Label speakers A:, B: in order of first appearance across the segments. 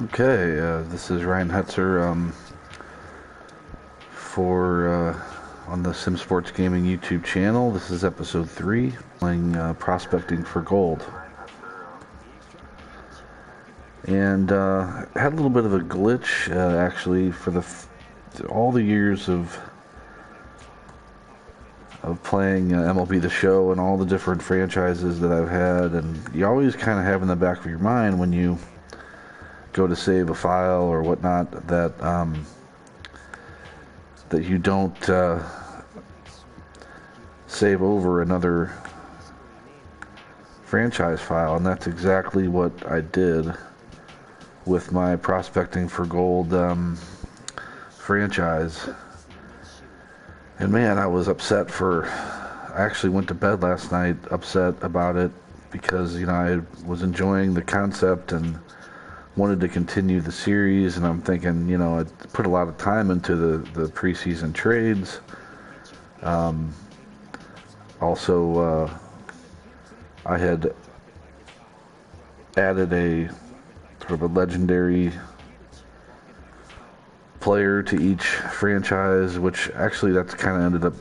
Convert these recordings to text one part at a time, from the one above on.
A: Okay, this is Ryan Hetzer for on the Sim Sports Gaming YouTube channel. This is episode 3, playing Prospecting for Gold. And had a little bit of a glitch actually for all the years of playing MLB The Show and all the different franchises that I've had, and you always kind of have in the back of your mind when you go to save a file or whatnot that you don't save over another franchise file, and that's exactly what I did with my Prospecting for Gold franchise. And man, I was upset I actually went to bed last night upset about it because, I was enjoying the concept and wanted to continue the series, and I'm thinking, I put a lot of time into the preseason trades. Also, I had added a sort of a legendary player to each franchise, which actually that's kind of ended up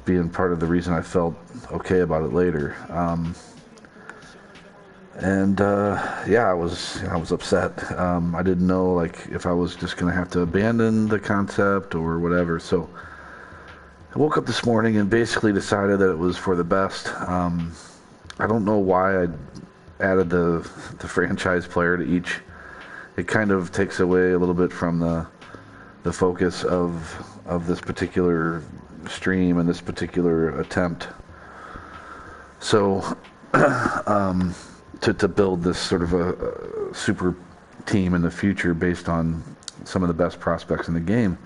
A: being part of the reason I felt okay about it later. I was upset. I didn't know if I was just gonna have to abandon the concept or whatever. So I woke up this morning and basically decided that it was for the best. I don't know why I added the franchise player to each. It kind of takes away a little bit from the focus of this particular stream and this particular attempt. So to build this sort of a super team in the future based on some of the best prospects in the game.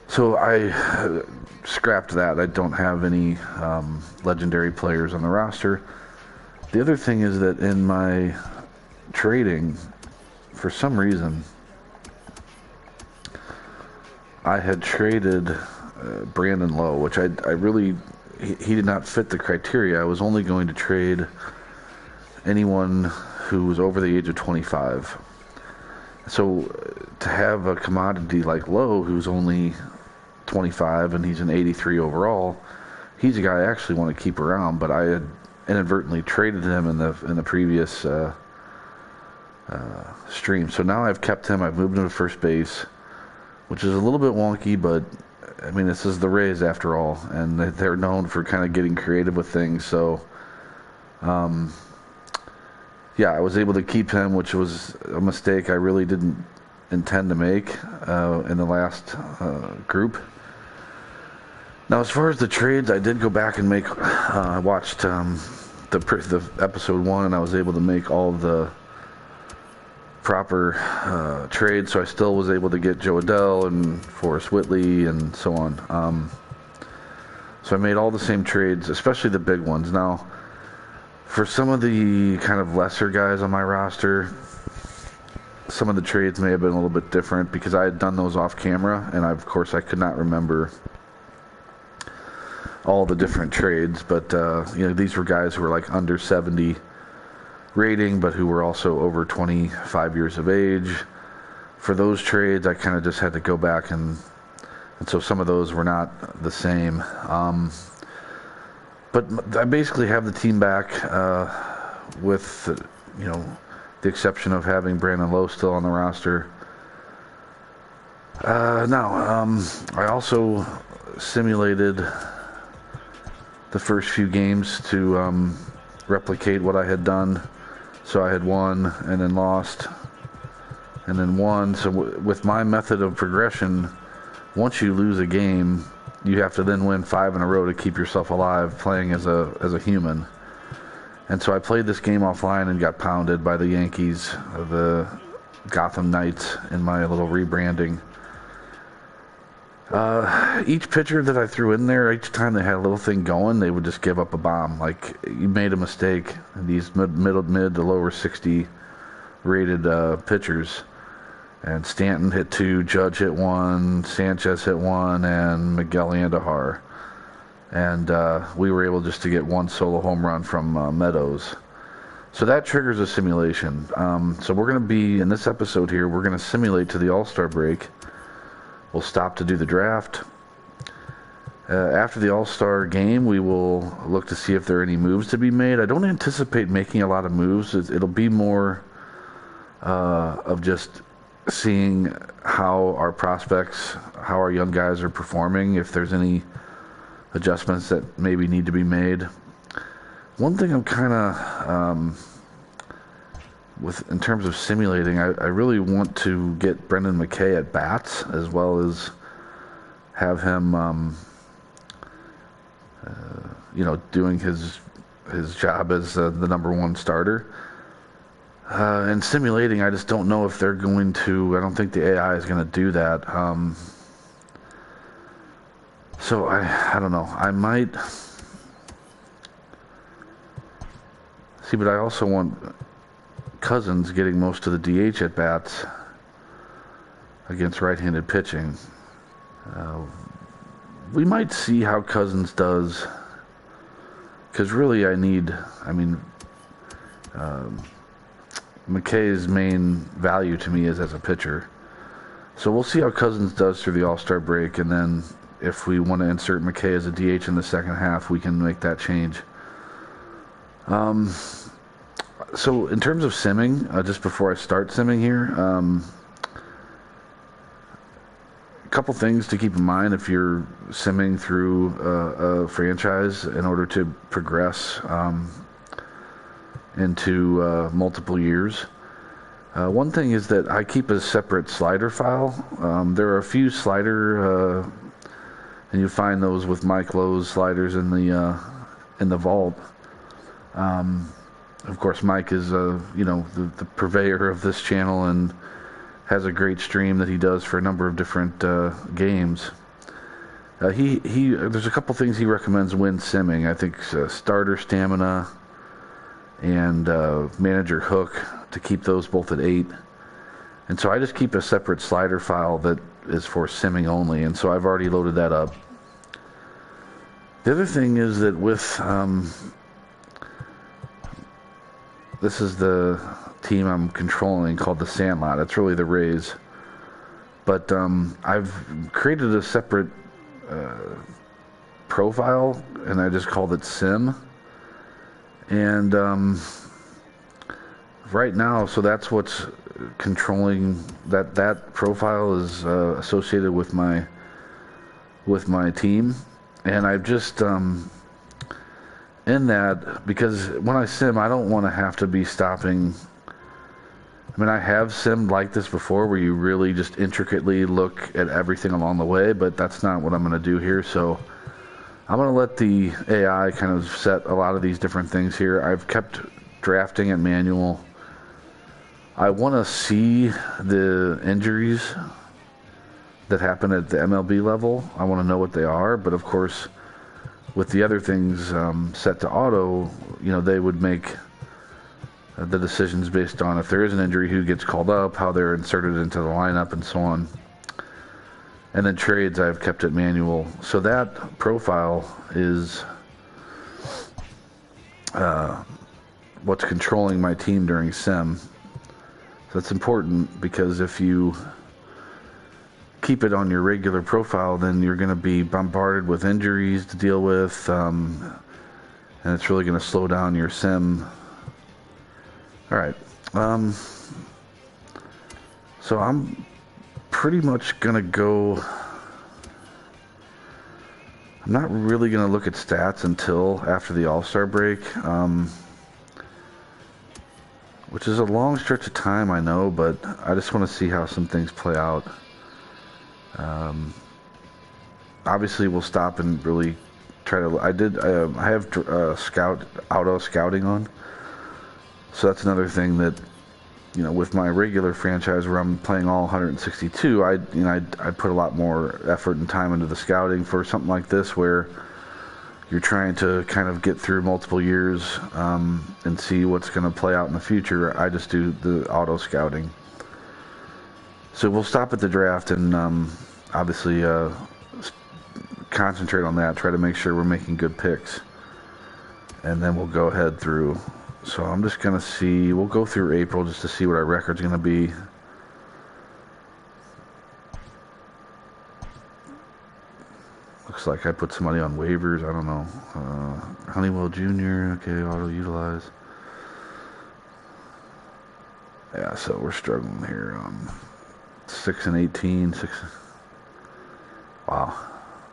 A: So I scrapped that. I don't have any legendary players on the roster. The other thing is that in my trading, for some reason, I had traded Brandon Lowe, which I really, he did not fit the criteria. I was only going to trade anyone who was over the age of 25. So to have a commodity like Lowe, who's only 25 and he's an 83 overall, he's a guy I actually want to keep around, but I had inadvertently traded him in the previous stream. So now I've kept him. I've moved him to first base, which is a little bit wonky, but I mean, this is the Rays after all, and they're known for kind of getting creative with things. So I was able to keep him, which was a mistake I really didn't intend to make in the last group. Now, as far as the trades, I did go back and I watched the episode 1, and I was able to make all the proper trades, so I still was able to get Joe Adell and Forrest Whitley and so on. So I made all the same trades, especially the big ones. Now, for some of the kind of lesser guys on my roster, some of the trades may have been a little bit different because I had done those off camera, and of course I could not remember all the different trades, but these were guys who were like under 70 rating, but who were also over 25 years of age. For those trades, I kind of just had to go back and so some of those were not the same. But I basically have the team back with the exception of having Brandon Lowe still on the roster. Now, I also simulated the first few games to replicate what I had done. So I had won and then lost and then won. So with my method of progression, once you lose a game, you have to then win 5 in a row to keep yourself alive playing as a human. And so I played this game offline and got pounded by the Yankees, the Gotham Knights, in my little rebranding. Each pitcher that I threw in there, each time they had a little thing going, they would just give up a bomb. Like, you made a mistake. These mid to lower 60 rated pitchers. And Stanton hit 2, Judge hit 1, Sanchez hit 1, and Miguel Andujar. And we were able just to get one solo home run from Meadows. So that triggers a simulation. So we're going to be, in this episode here, we're going to simulate to the All-Star break. We'll stop to do the draft. After the All-Star game, we will look to see if there are any moves to be made. I don't anticipate making a lot of moves. It'll be more of just seeing how our prospects, how our young guys are performing, if there's any adjustments that maybe need to be made. One thing I'm kind of, in terms of simulating, I really want to get Brendan McKay at bats, as well as have him, doing his job as the number one starter. And simulating, I just don't know if they're going to. I don't think the AI is going to do that. So I don't know. I might see, but I also want Cousins getting most of the DH at bats against right-handed pitching. We might see how Cousins does, because really McKay's main value to me is as a pitcher. So we'll see how Cousins does through the All-Star break, and then if we want to insert McKay as a DH in the second half, we can make that change. So in terms of simming, just before I start simming here, a couple things to keep in mind if you're simming through a franchise in order to progress into multiple years. One thing is that I keep a separate slider file. There are a few slider, and you find those with Mike Lowe's sliders in the vault. Of course, Mike is the purveyor of this channel and has a great stream that he does for a number of different games. There's a couple things he recommends when simming. I think starter stamina and manager hook, to keep those both at 8. And so I just keep a separate slider file that is for simming only, and so I've already loaded that up. The other thing is that with this is the team I'm controlling called the Sandlot. It's really the Rays. But I've created a separate profile, and I just called it Sim. And right now, so that's what's controlling that profile is associated with my team. And I've just in that, because when I sim, I don't want to have to be stopping. I mean, I have simmed like this before, where you really just intricately look at everything along the way, but that's not what I'm going to do here. So I'm going to let the AI kind of set a lot of these different things here. I've kept drafting at manual. I want to see the injuries that happen at the MLB level. I want to know what they are, but of course, with the other things set to auto, they would make the decisions based on if there is an injury, who gets called up, how they're inserted into the lineup, and so on. And then trades, I've kept it manual. So that profile is what's controlling my team during sim. So that's important, because if you keep it on your regular profile, then you're going to be bombarded with injuries to deal with, and it's really going to slow down your sim. All right. So I'm pretty much going to go. I'm not really going to look at stats until after the All-Star break, which is a long stretch of time, I know, but I just want to see how some things play out. Obviously, we'll stop and really try to. I have auto scouting on, so that's another thing that, with my regular franchise where I'm playing all 162, I put a lot more effort and time into the scouting. For something like this, where you're trying to kind of get through multiple years and see what's going to play out in the future, I just do the auto scouting. So we'll stop at the draft and obviously concentrate on that, try to make sure we're making good picks, and then we'll go ahead through So I'm just going to see. We'll go through April just to see what our record's going to be. Looks like I put somebody on waivers. I don't know. Honeywell Jr. Okay, auto utilize. Yeah, so we're struggling here. 6 and 18. 6. Wow.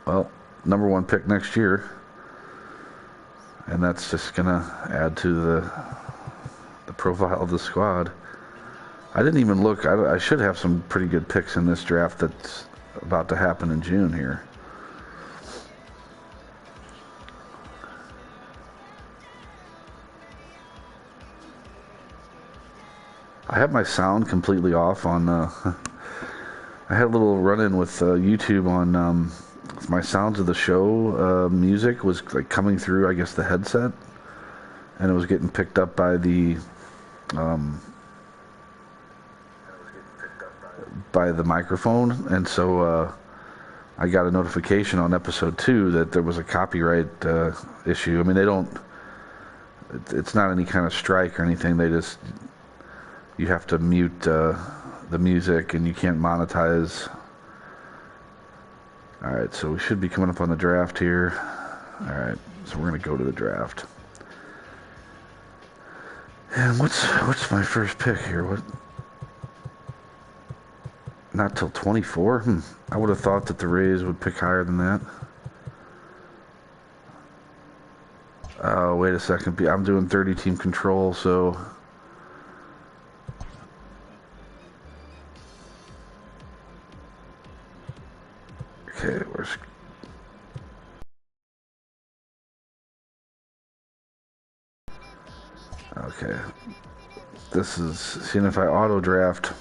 A: Well, number 1 pick next year. And that's just going to add to the profile of the squad. I didn't even look. I should have some pretty good picks in this draft that's about to happen in June here. I have my sound completely off on. I had a little run-in with YouTube on my Sounds of the Show music was like coming through, I guess, the headset, and it was getting picked up by the microphone, and so I got a notification on episode 2 that there was a copyright issue. I mean, they don't. It's not any kind of strike or anything. They just. You have to mute the music, and you can't monetize. All right, so we should be coming up on the draft here. All right, so we're going to go to the draft. And what's my first pick here? What? Not till 24? I would have thought that the Rays would pick higher than that. Oh, wait a second. I'm doing 30-team control, so... Okay, where's... Okay. This is... Seeing if I auto-draft...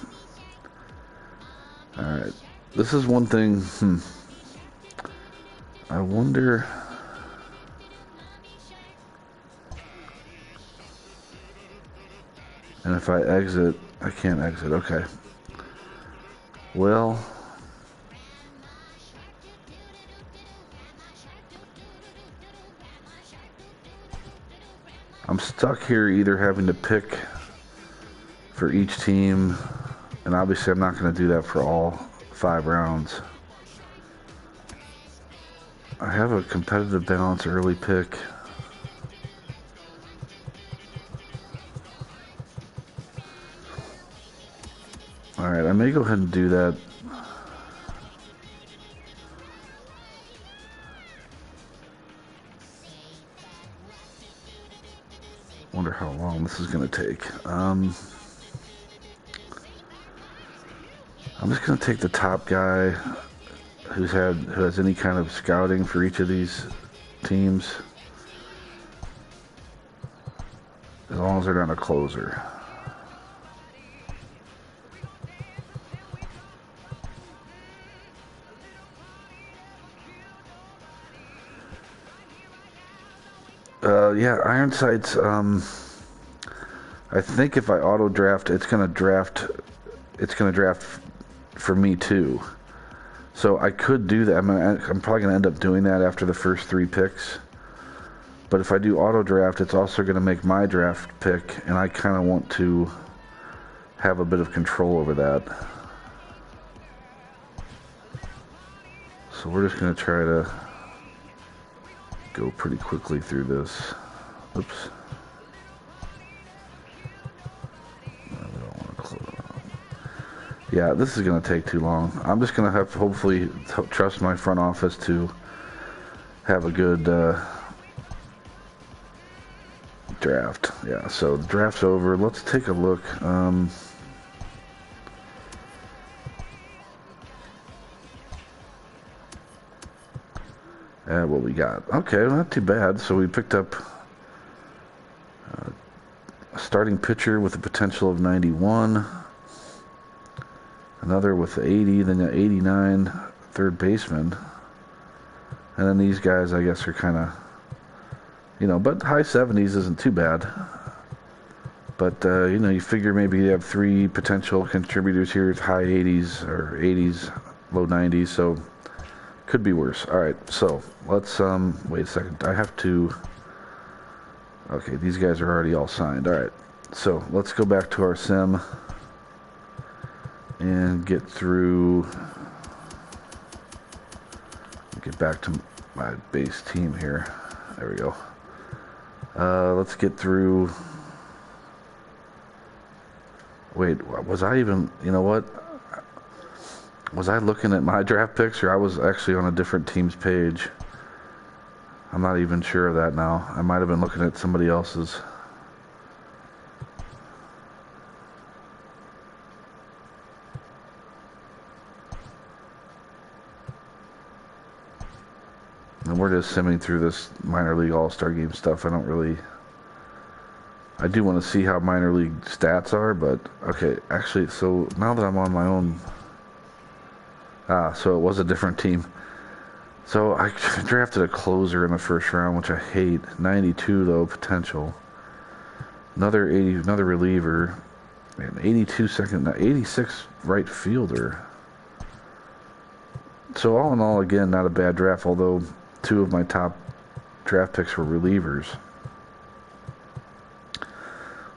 A: Alright. This is one thing... I wonder... And if I exit... I can't exit. Okay. Well... I'm stuck here either having to pick for each team, and obviously I'm not going to do that for all 5 rounds. I have a competitive balance early pick. Alright, I may go ahead and do that. Wonder how long this is going to take. I'm just going to take the top guy who has any kind of scouting for each of these teams, as long as they're not a closer. Yeah, Ironsights, I think if I auto draft, it's gonna draft for me too. So I could do that. I'm probably gonna end up doing that after the first 3 picks. But if I do auto draft, it's also gonna make my draft pick, and I kind of want to have a bit of control over that. So we're just gonna try to go pretty quickly through this. Oops. Yeah, this is going to take too long. I'm just going to have to hopefully trust my front office to have a good draft. Yeah, so the draft's over. Let's take a look. At what we got. Okay, not too bad. So we picked up a starting pitcher with a potential of 91. Another with 80, then an 89 third baseman. And then these guys, I guess, are kind of, but high 70s isn't too bad. But, you figure maybe you have 3 potential contributors here with high 80s or 80s, low 90s, so could be worse. All right, so let's, wait a second. I have to Okay, these guys are already all signed. All right, so let's go back to our sim and get through. Get back to my base team here. There we go. Let's get through. Wait, was I even, you know what? Was I looking at my draft picks, or I was actually on a different team's page? I'm not even sure of that now. I might have been looking at somebody else's. And we're just simming through this minor league all-star game stuff. I do want to see how minor league stats are, but okay, actually, so now that I'm on my own, so it was a different team. So I drafted a closer in the first round, which I hate. 92 though, potential. Another reliever, an 86 right fielder. So all in all, again, not a bad draft, although two of my top draft picks were relievers.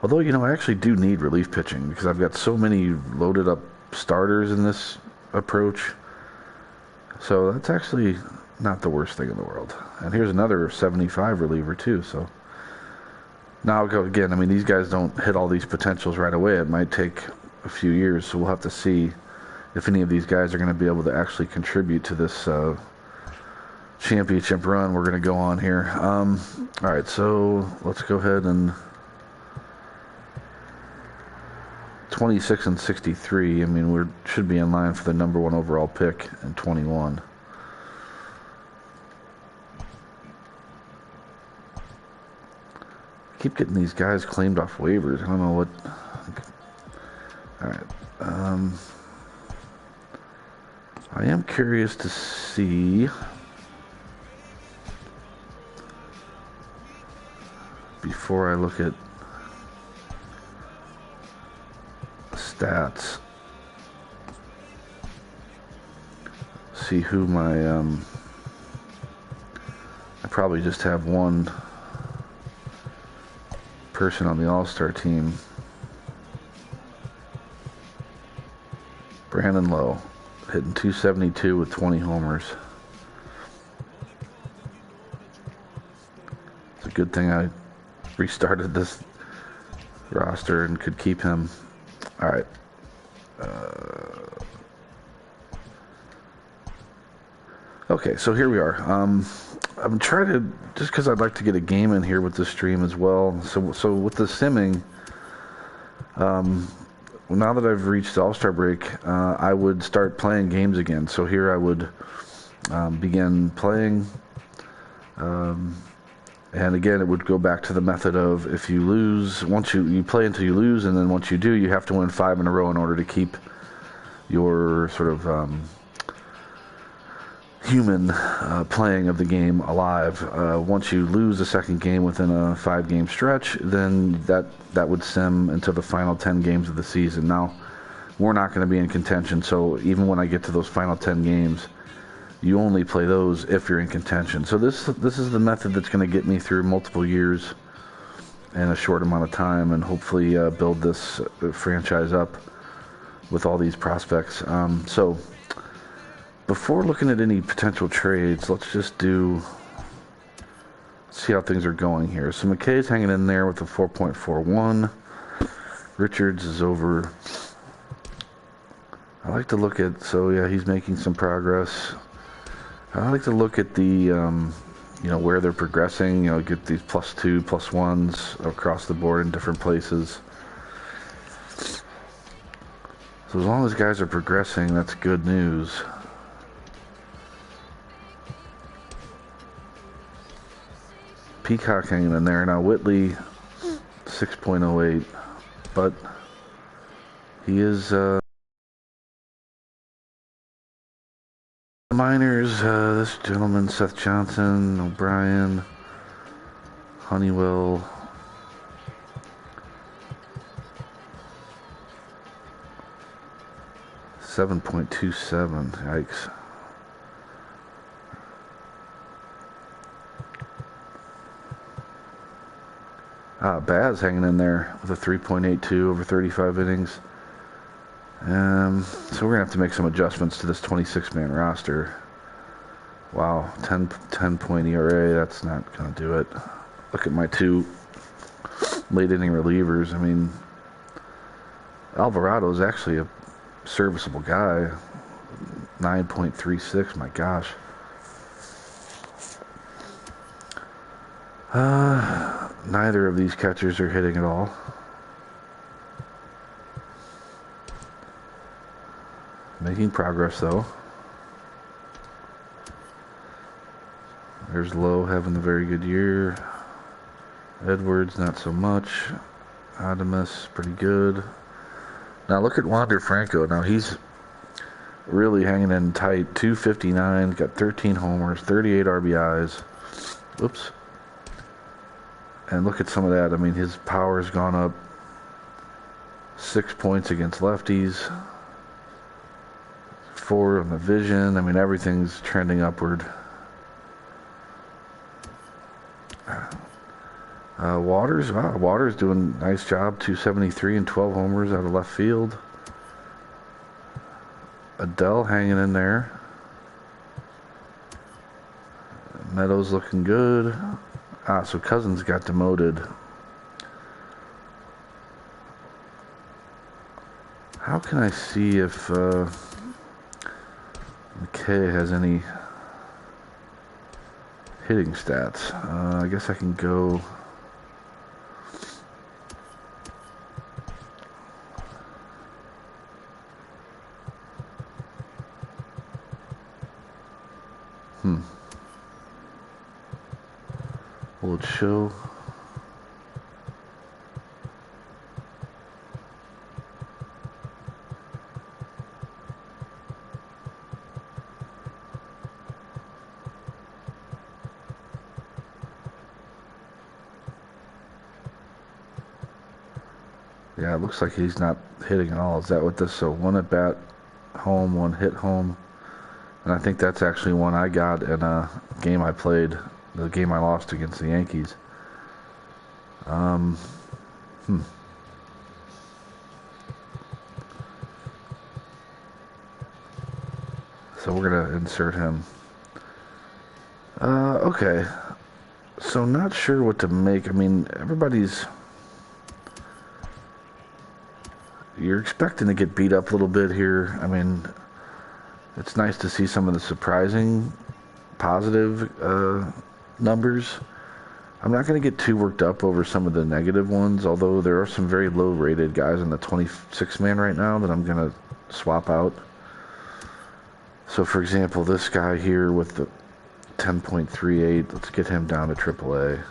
A: Although, you know, I actually do need relief pitching because I've got so many loaded up starters in this approach. So that's actually not the worst thing in the world. And here's another 75 reliever too. So now I'll go again. I mean, these guys don't hit all these potentials right away. It might take a few years. So we'll have to see if any of these guys are going to be able to actually contribute to this championship run we're going to go on here. All right, so let's go ahead and 26 and 63. I mean, we should be in line for the number 1 overall pick in 21. I keep getting these guys claimed off waivers. I don't know what. All right. I am curious to see before I look at stats, see who my I probably just have one person on the All-Star team. Brandon Lowe, hitting 272 with 20 homers. It's a good thing I restarted this roster and could keep him. All right. Okay, so here we are. I'm trying to, just because I'd like to get a game in here with the stream as well. So with the simming, now that I've reached All-Star break, I would start playing games again. So here I would begin playing. And again, it would go back to the method of if you lose, once you play until you lose, and then once you do, you have to win 5 in a row in order to keep your sort of human playing of the game alive. Once you lose a second game within a 5-game stretch, then that would sim into the final 10 games of the season. Now, we're not going to be in contention, so even when I get to those final 10 games, you only play those if you're in contention. So this is the method that's going to get me through multiple years in a short amount of time, and hopefully build this franchise up with all these prospects. So before looking at any potential trades, let's just see how things are going here. So McKay's hanging in there with a 4.41. Richards is over. I like to look at, so yeah, he's making some progress. I like to look at the, where they're progressing, get these +2, +1s across the board in different places. So as long as guys are progressing, that's good news. Peacock hanging in there. Now Whitley, 6.08, but he is, minors, this gentleman, Seth Johnson, O'Brien, Honeywell, .27, yikes. Baz hanging in there with a 3.82 over 35 innings. So we're going to have to make some adjustments to this 26-man roster. Wow, 10-point ERA, that's not going to do it. Look at my two late inning relievers. I mean, Alvarado's actually a serviceable guy. 9.36, my gosh. Neither of these catchers are hitting at all. Making progress, though. There's Lowe having a very good year. Edwards, not so much. Adamus, pretty good. Now look at Wander Franco. Now he's really hanging in tight. 259, got 13 homers, 38 RBIs. Oops. And look at some of that. I mean, his power's gone up 6 points against lefties. 4 on the vision. I mean, everything's trending upward. Waters, wow, Waters doing a nice job. 273 and 12 homers out of left field. Adele hanging in there. Meadows looking good. So Cousins got demoted. How can I see if McKay has any hitting stats? I guess I can go. Will it show? Yeah, it looks like he's not hitting at all. Is that what this? So 1 at bat home, 1 hit home. And I think that's actually one I got in a game I played, the game I lost against the Yankees. So we're going to insert him. Okay. So not sure what to make. I mean, you're expecting to get beat up a little bit here. I mean, it's nice to see some of the surprising positive numbers. I'm not going to get too worked up over some of the negative ones, although there are some very low-rated guys in the 26-man right now that I'm going to swap out. So, for example, this guy here with the 10.38, let's get him down to AAA.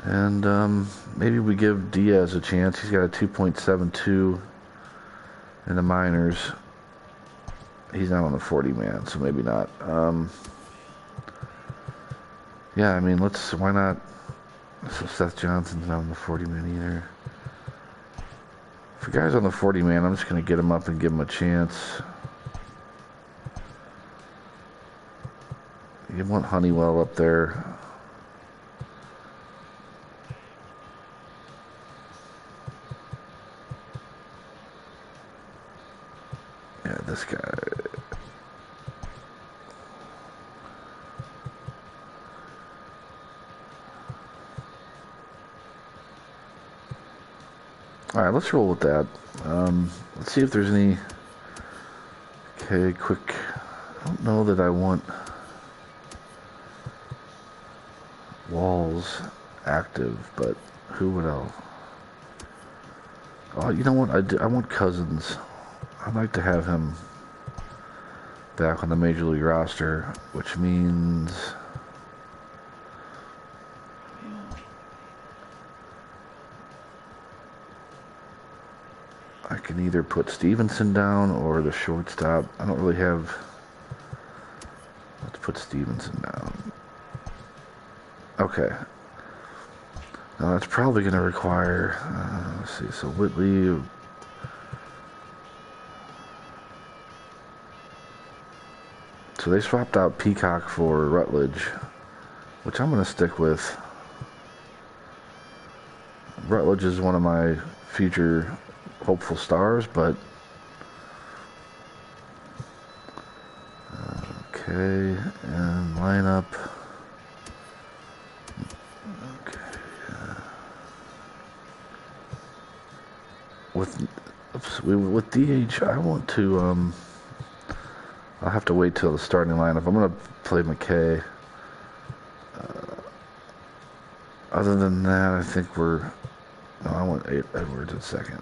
A: And maybe we give Diaz a chance. He's got a 2.72 in the minors. He's not on the 40-man, so maybe not. Yeah, I mean, why not? So Seth Johnson's not on the 40-man either. If a guy's on the 40-man, I'm just going to get him up and give him a chance. You want Honeywell up there. Yeah, this guy. All right, let's roll with that. Let's see if there's any. Okay, quick. I don't know that I want Walls active, but who would else? Oh, you know what? I want Cousins. I'd like to have him back on the Major League roster, which means I can either put Stevenson down or the shortstop. I don't really have. Let's put Stevenson down. Okay. Now that's probably going to require. Let's see. So Whitley. So they swapped out Peacock for Rutledge, which I'm going to stick with. Rutledge is one of my future hopeful stars, but okay, and lineup. Okay, with DH, I want to. I'll have to wait till the starting lineup. I'm gonna play McKay. Other than that, I think we're. No, I want Edwards at second.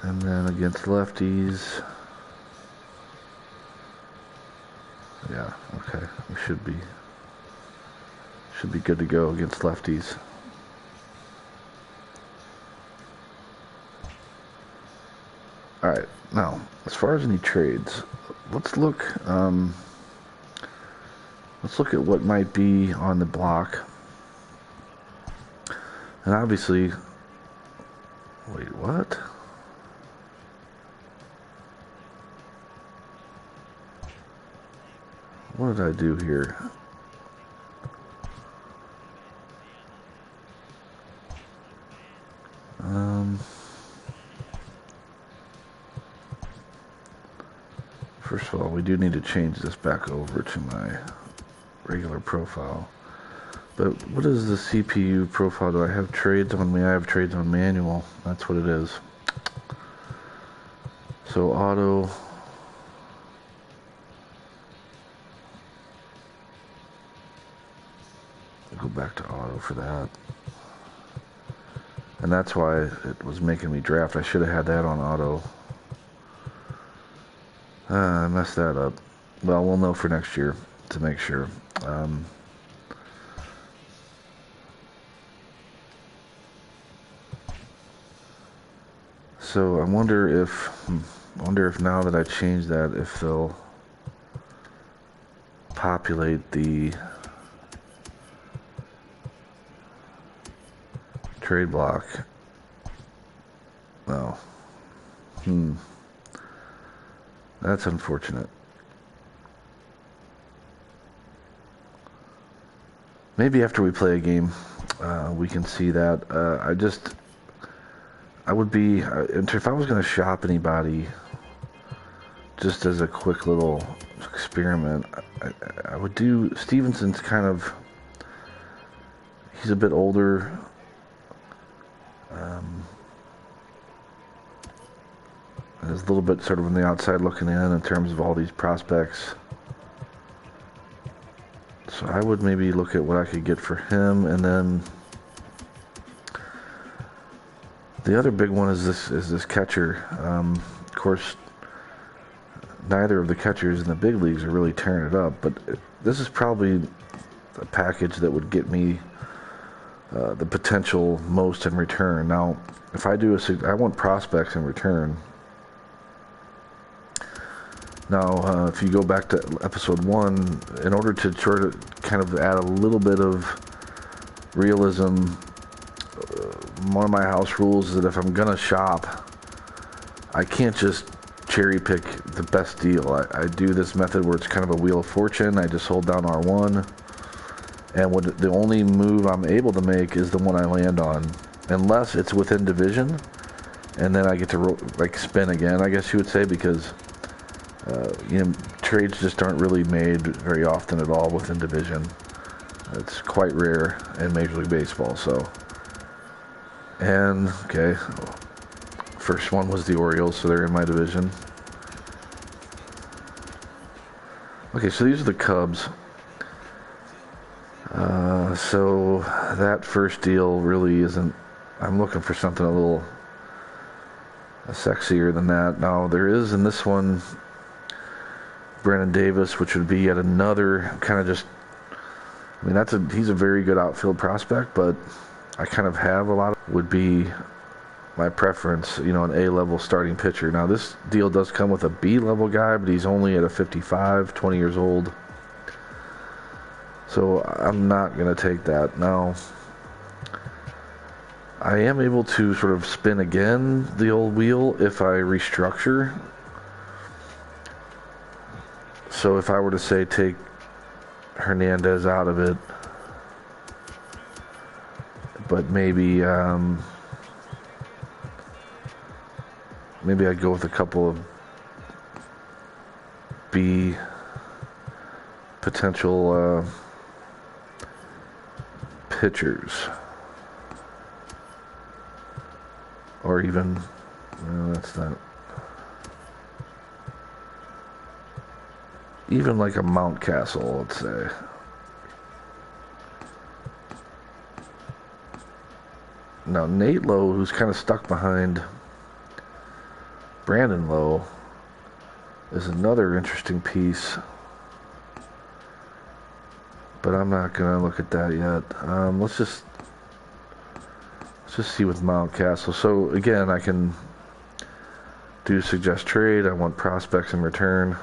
A: And then against lefties. Yeah, okay. We should be good to go against lefties. All right. Now, as far as any trades, let's look at what might be on the block. And obviously, wait, what? What did I do here? First of all, we do need to change this back over to my regular profile. But what is the CPU profile? Do I have trades on me? I have trades on manual. That's what it is. So auto. I'll go back to auto for that. And that's why it was making me draft. I should have had that on auto. I messed that up. Well, we'll know for next year to make sure. So I wonder if now that I changed that, if they'll populate the trade block. No. That's unfortunate. Maybe after we play a game, we can see that. I would be, if I was going to shop anybody, just as a quick little experiment, I would do, Stevenson's kind of, he's a bit older. And is a little bit sort of on the outside looking in terms of all these prospects. So I would maybe look at what I could get for him, and then the other big one is this catcher. Of course, neither of the catchers in the big leagues are really tearing it up, but this is probably a package that would get me the potential most in return. Now, if I want prospects in return. Now, if you go back to episode 1, in order to sort of kind of add a little bit of realism, one of my house rules is that if I'm going to shop, I can't just cherry pick the best deal. I do this method where it's kind of a wheel of fortune. I just hold down R1, and the only move I'm able to make is the one I land on, unless it's within division, and then I get to spin again, I guess you would say, because trades just aren't really made very often at all within division. It's quite rare in Major League Baseball. So, and okay, first one was the Orioles, so they're in my division. Okay, so these are the Cubs. So that first deal really isn't. I'm looking for something a little sexier than that. Now there is in this one Brennan Davis, which would be yet another kind of just. I mean, he's a very good outfield prospect, but I kind of have a lot of, would be my preference, an A-level starting pitcher. Now, this deal does come with a B-level guy, but he's only at a 55, 20 years old. So I'm not going to take that. Now, I am able to sort of spin again the old wheel if I restructure. So if I were to say take Hernandez out of it. But maybe maybe I'd go with a couple of B potential pitchers. Or even, no, that's not. Even like a Mountcastle, let's say. Now, Nate Lowe, who's kind of stuck behind Brandon Lowe, is another interesting piece. But I'm not going to look at that yet. Let's just see with Mountcastle. So, again, I can do suggest trade. I want prospects in return.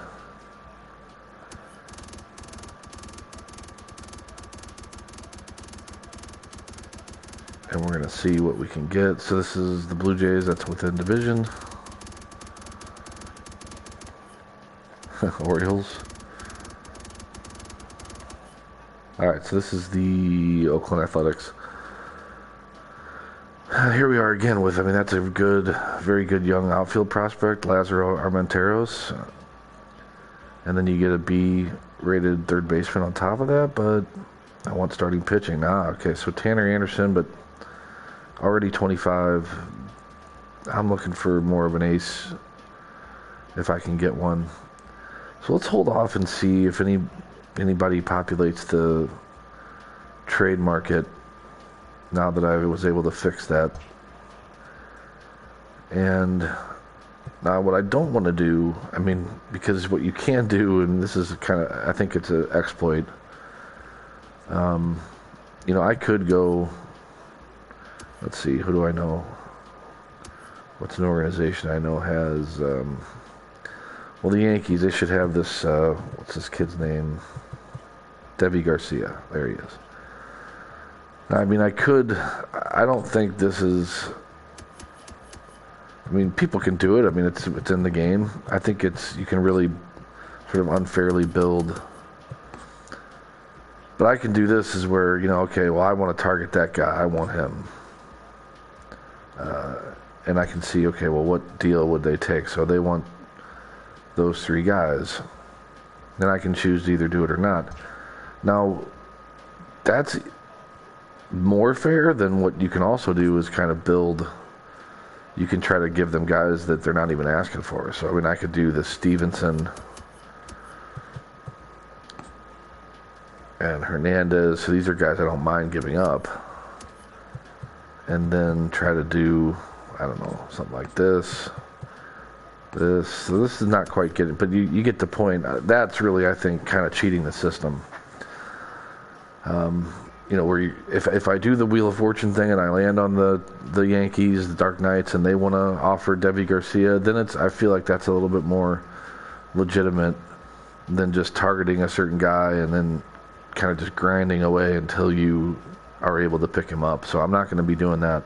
A: And we're going to see what we can get. So this is the Blue Jays. That's within division. Orioles. Alright, so this is the Oakland Athletics. Here we are again with, I mean, that's a good, very good young outfield prospect, Lazaro Armenteros. And then you get a B-rated third baseman on top of that, but I want starting pitching. Okay, so Tanner Anderson, but already 25. I'm looking for more of an ace if I can get one. So let's hold off and see if anybody populates the trade market now that I was able to fix that. And now what I don't want to do, I mean, because what you can do, and this is kind of, I think it's an exploit. You know, I could go, let's see, who do I know? What's an organization I know has, well, the Yankees, they should have this, what's this kid's name? Debbie Garcia. There he is. I mean, I don't think this is, I mean, people can do it. I mean, it's in the game. I think you can really sort of unfairly build. But I can do this is where, you know, okay, well, I want to target that guy. I want him. And I can see, okay, well, what deal would they take? So they want those three guys. Then I can choose to either do it or not. Now, that's more fair than what you can also do is kind of build. You can try to give them guys that they're not even asking for. So, I mean, I could do the Stevenson and Hernandez. So these are guys I don't mind giving up. And then try to do, I don't know, something like this. So this is not quite getting, but you get the point. That's really, I think, kind of cheating the system. You know, where if I do the Wheel of Fortune thing and I land on the Yankees, the Dark Knights, and they want to offer Debbie Garcia, then I feel like that's a little bit more legitimate than just targeting a certain guy and then kind of just grinding away until you are able to pick him up. So I'm not going to be doing that.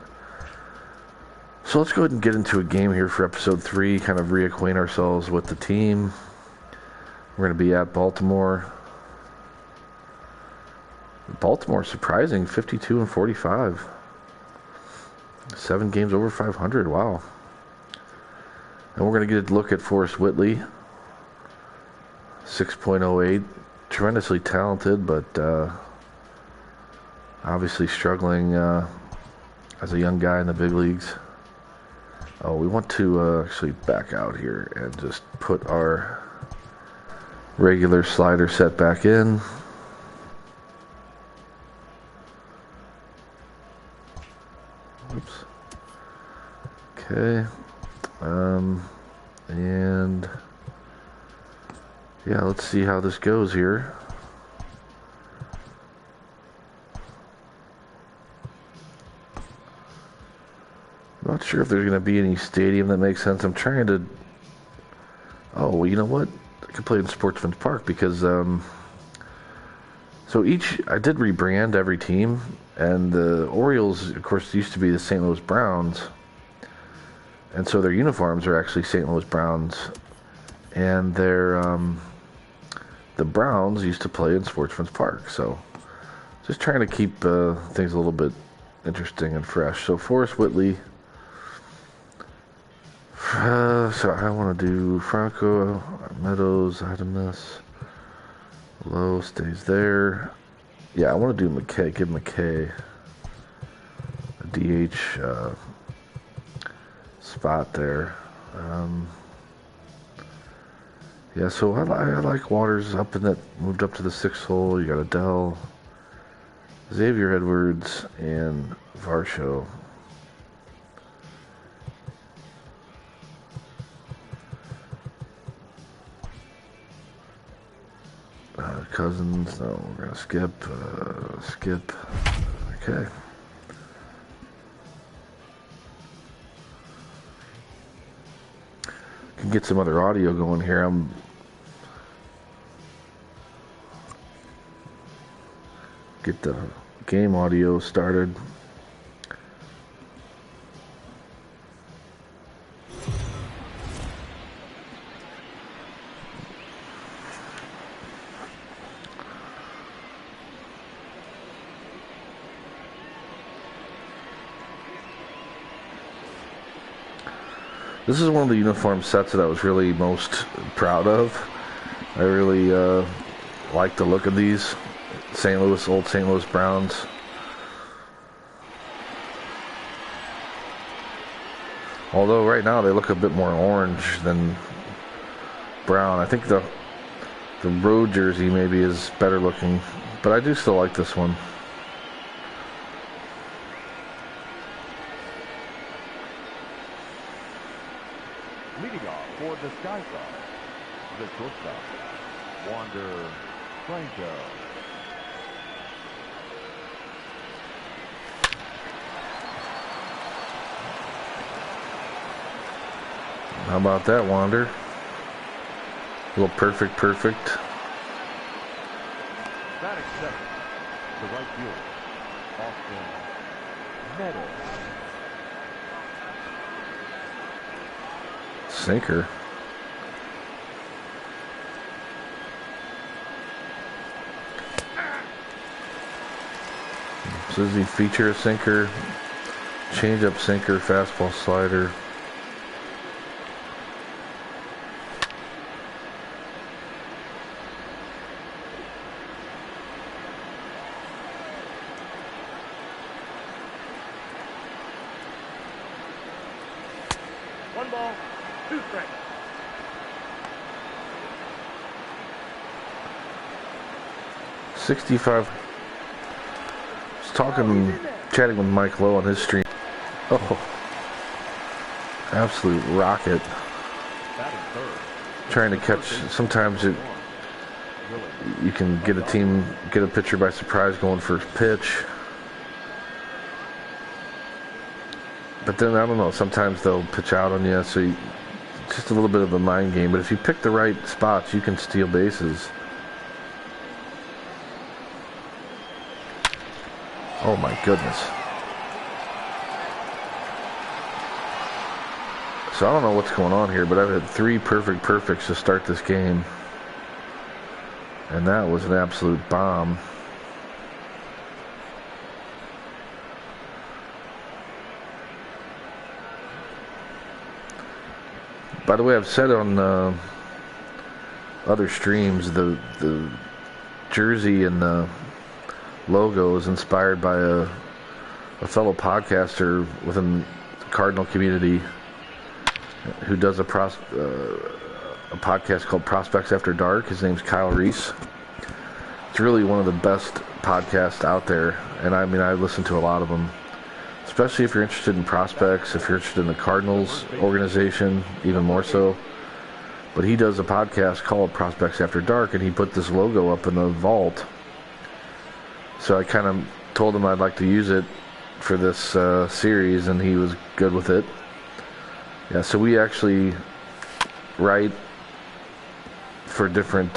A: So let's go ahead and get into a game here for episode 3, kind of reacquaint ourselves with the team. We're going to be at Baltimore. Baltimore surprising, 52-45. 7 games over 500, wow. And we're going to get a look at Forrest Whitley. 6.08, tremendously talented, but obviously struggling as a young guy in the big leagues. Oh, we want to actually back out here and just put our regular slider set back in. Oops. Okay. And yeah, let's see how this goes here. Not sure if there's going to be any stadium that makes sense. I'm trying to... Oh, well, you know what? I could play in Sportsman's Park because... So I did rebrand every team. And the Orioles, of course, used to be the St. Louis Browns. And so their uniforms are actually St. Louis Browns. And their the Browns used to play in Sportsman's Park. So just trying to keep things a little bit interesting and fresh. So Forrest Whitley. So I want to do Franco, Meadows, Adamus. Low stays there. Yeah, I want to do McKay. Give McKay a DH spot there. Yeah, so I like Waters up in that, moved up to the 6th hole. You got Adele, Xavier Edwards, and Varsho. Cousins, no, we're going to skip. Okay. Can get some other audio going here. Get the game audio started. This is one of the uniform sets that I was really most proud of. I really like the look of these old St. Louis Browns. Although right now they look a bit more orange than brown. I think the road jersey maybe is better looking, but I do still like this one.
B: Leading off for the Sky Sox, the shortstop, Wander Franco.
A: How about that, Wander? A little perfect.
B: Batting second, the right fielder, Austin Meadows.
A: Sinker. So does he feature a sinker, change-up sinker, fastball slider?
B: One ball, two strikes.
A: Chatting with Mike Lowe on his stream. Oh, absolute rocket. Trying to catch. Sometimes you can get a pitcher by surprise going for a pitch. But then, I don't know, sometimes they'll pitch out on you, so just a little bit of a mind game. But if you pick the right spots, you can steal bases. Oh my goodness. So I don't know what's going on here, but I've had 3 perfects to start this game. And that was an absolute bomb. By the way, I've said on other streams, the jersey and the logo is inspired by a fellow podcaster within the Cardinal community who does a podcast called Prospects After Dark. His name's Kyle Reese. It's really one of the best podcasts out there, and I mean, I listen to a lot of them. Especially if you're interested in prospects, if you're interested in the Cardinals organization, even more so. But he does a podcast called Prospects After Dark, and he put this logo up in the vault. So I kind of told him I'd like to use it for this series, and he was good with it. Yeah, so we actually write for different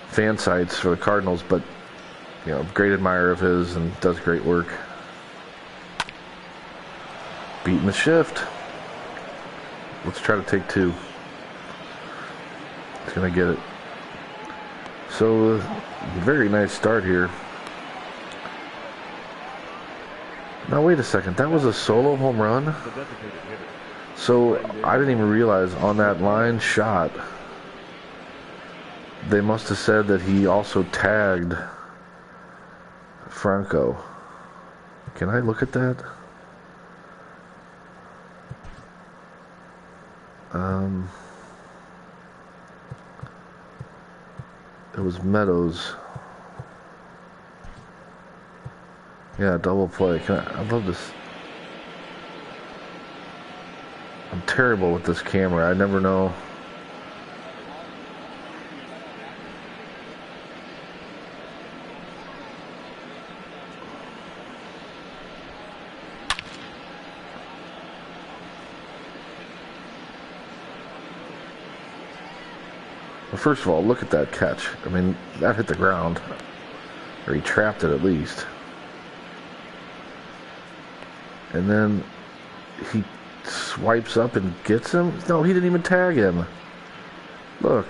A: fan sites for the Cardinals, but, you know, great admirer of his and does great work. Beating the shift. Let's try to take 2. He's going to get it. So, very nice start here. Now, wait a second. That was a solo home run? So, I didn't even realize on that line shot, they must have said that he also tagged Franco. Can I look at that? It was Meadows. Yeah, double play. I love this. I'm terrible with this camera. I never know. Well, first of all, look at that catch. I mean, that hit the ground. Or he trapped it at least. And then he swipes up and gets him? No, he didn't even tag him. Look.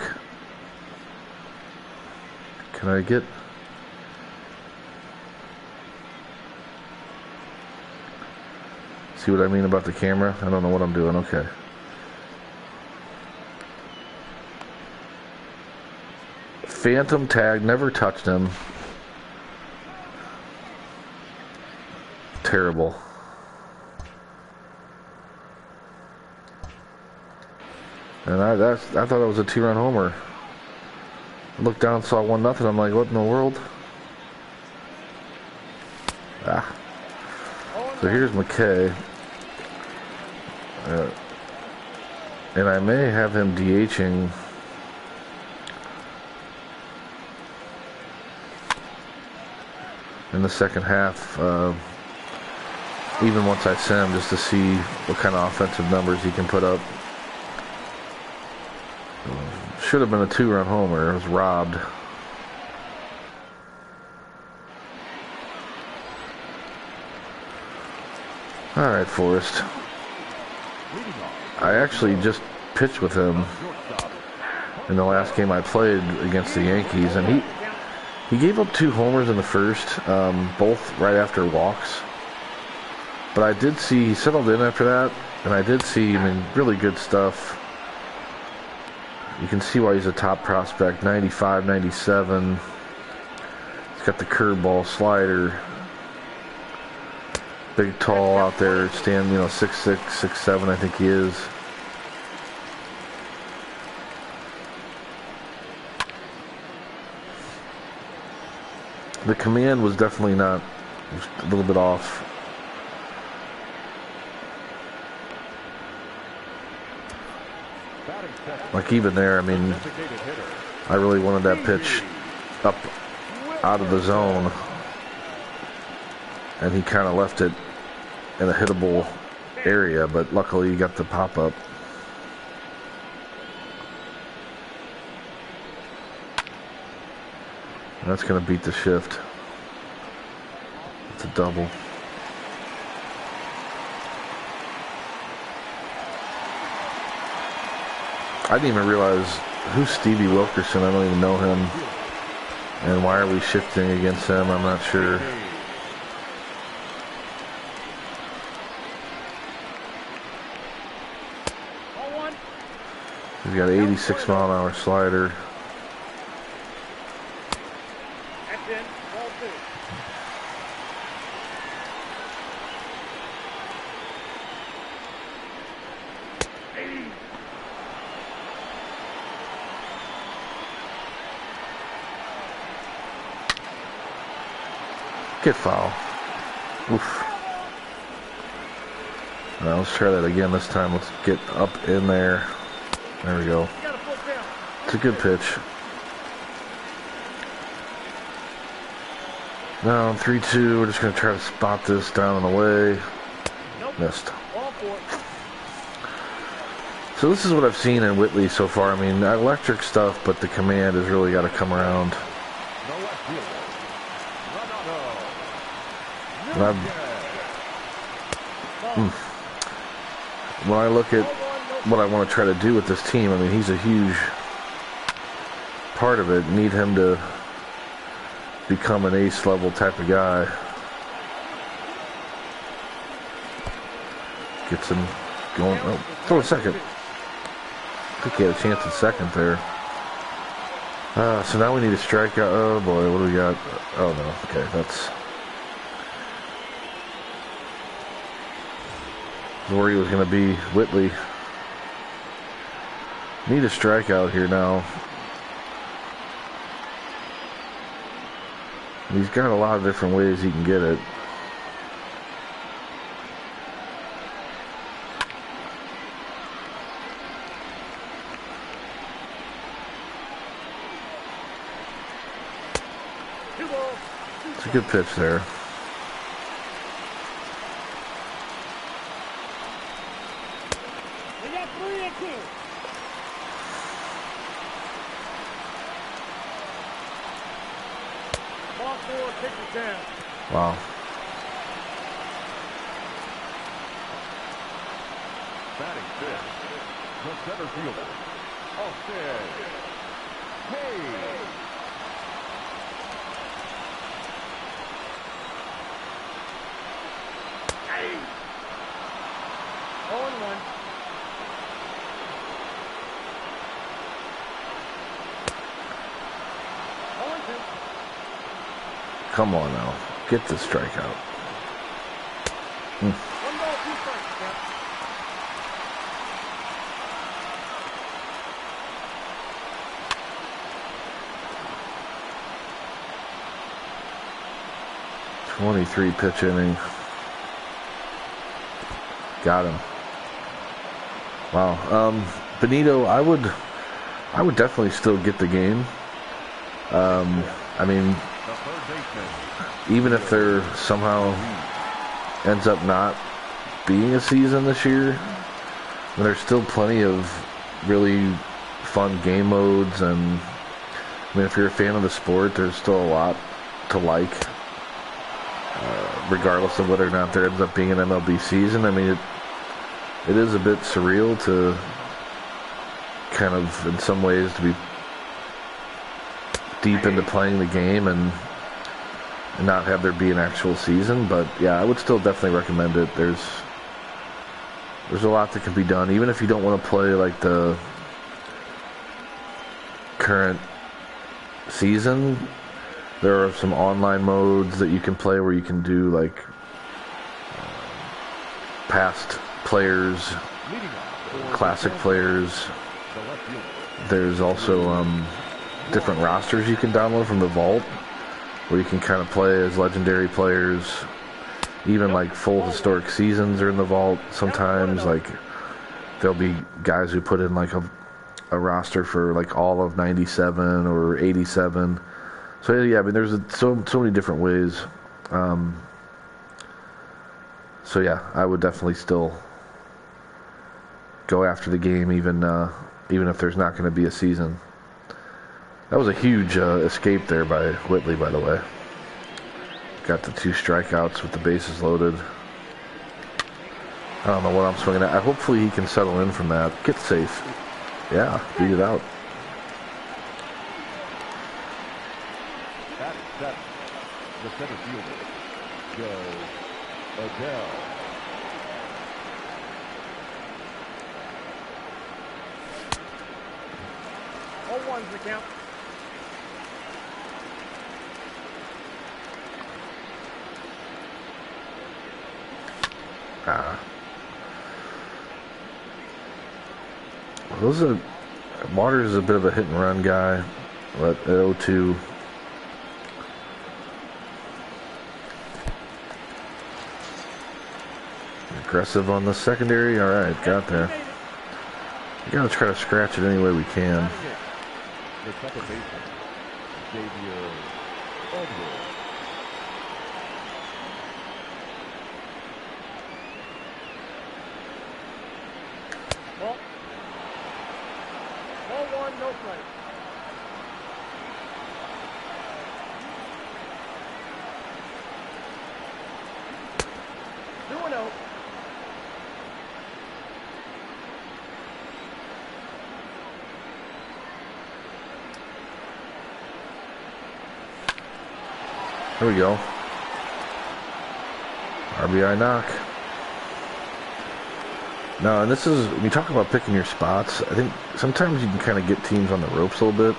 A: Can I get... See what I mean about the camera? I don't know what I'm doing. Okay. Phantom tag, never touched him. Terrible. And I thought it was a 2-run homer. I looked down, saw 1-0. I'm like, what in the world? Ah. So here's McKay. And I may have him DHing. In the second half, even once I send him, just to see what kind of offensive numbers he can put up. Should have been a 2-run homer. It was robbed. All right, Forrest. I actually just pitched with him in the last game I played against the Yankees, and he gave up 2 homers in the first, both right after walks. But I did see he settled in after that, and I did see, I mean, really good stuff. You can see why he's a top prospect, 95, 97. He's got the curveball, slider. Big, tall out there, stand, 6'6", 6'7", I think he is. The command was definitely not, was a little bit off. Like even there, I mean, I really wanted that pitch up out of the zone. And he kind of left it in a hittable area, but luckily he got the pop-up. That's going to beat the shift. It's a double. I didn't even realize who's Stevie Wilkerson. I don't even know him. And why are we shifting against him? I'm not sure. He's got an 86-mile-an-hour slider. Get foul. Oof. Now let's try that again this time. Let's get up in there. There we go. It's a good pitch. Now 3-2. We're just going to try to spot this down and away. Missed. So this is what I've seen in Whitley so far. I mean, electric stuff, but the command has really got to come around. When I look at what I want to try to do with this team, I mean, he's a huge part of it. Need him to become an ace level type of guy. Gets him going. Oh, throw a second. I think he had a chance at second there. So now we need a strikeout. Oh boy, what do we got? Oh no. Okay, that's. I was worried it was going to be Whitley. Need a strikeout here now. He's got a lot of different ways he can get it. It's a good pitch there.
B: We got 3-2. Ball 4, pitcher 10.
A: Wow.
B: Batting fifth, the center fielder, Austin. Hey. Hey. 0-1.
A: Come on now. Get the strikeout.
B: 1 ball, 2 strikes. Yeah.
A: '23 pitch inning. Got him. Wow. Benito, I would definitely still get the game. I mean, even if there somehow ends up not being a season this year, there's still plenty of really fun game modes, and I mean, if you're a fan of the sport, there's still a lot to like, regardless of whether or not there ends up being an MLB season. I mean, it is a bit surreal to kind of, in some ways, to be deep into playing the game and not have there be an actual season. But yeah, I would still definitely recommend it. There's a lot that can be done, even if you don't want to play like the current season. There are some online modes that you can play where you can do like past players, classic players. There's also different rosters you can download from the vault where you can kind of play as legendary players. Even like full historic seasons are in the vault sometimes. Like there'll be guys who put in like a roster for like all of 97 or 87. So yeah, I mean, there's so many different ways. So yeah, I would definitely still go after the game, even if there's not going to be a season. That was a huge escape there by Whitley, by the way. Got the 2 strikeouts with the bases loaded. I don't know what I'm swinging at. Hopefully he can settle in from that. Get safe. Yeah, beat it out.
B: That is the center fielder, Joe Adele. Oh, 1's the count.
A: Waters is a bit of a hit and run guy, but at 0-2. Aggressive on the secondary. All right, got there. You gotta try to scratch it any way we can.
B: The second baseman, Xavier Odwell. Ball 1, no strike. Two and oh.
A: There we go. RBI knock. Now, and this is, when you talk about picking your spots, I think sometimes you can kind of get teams on the ropes a little bit.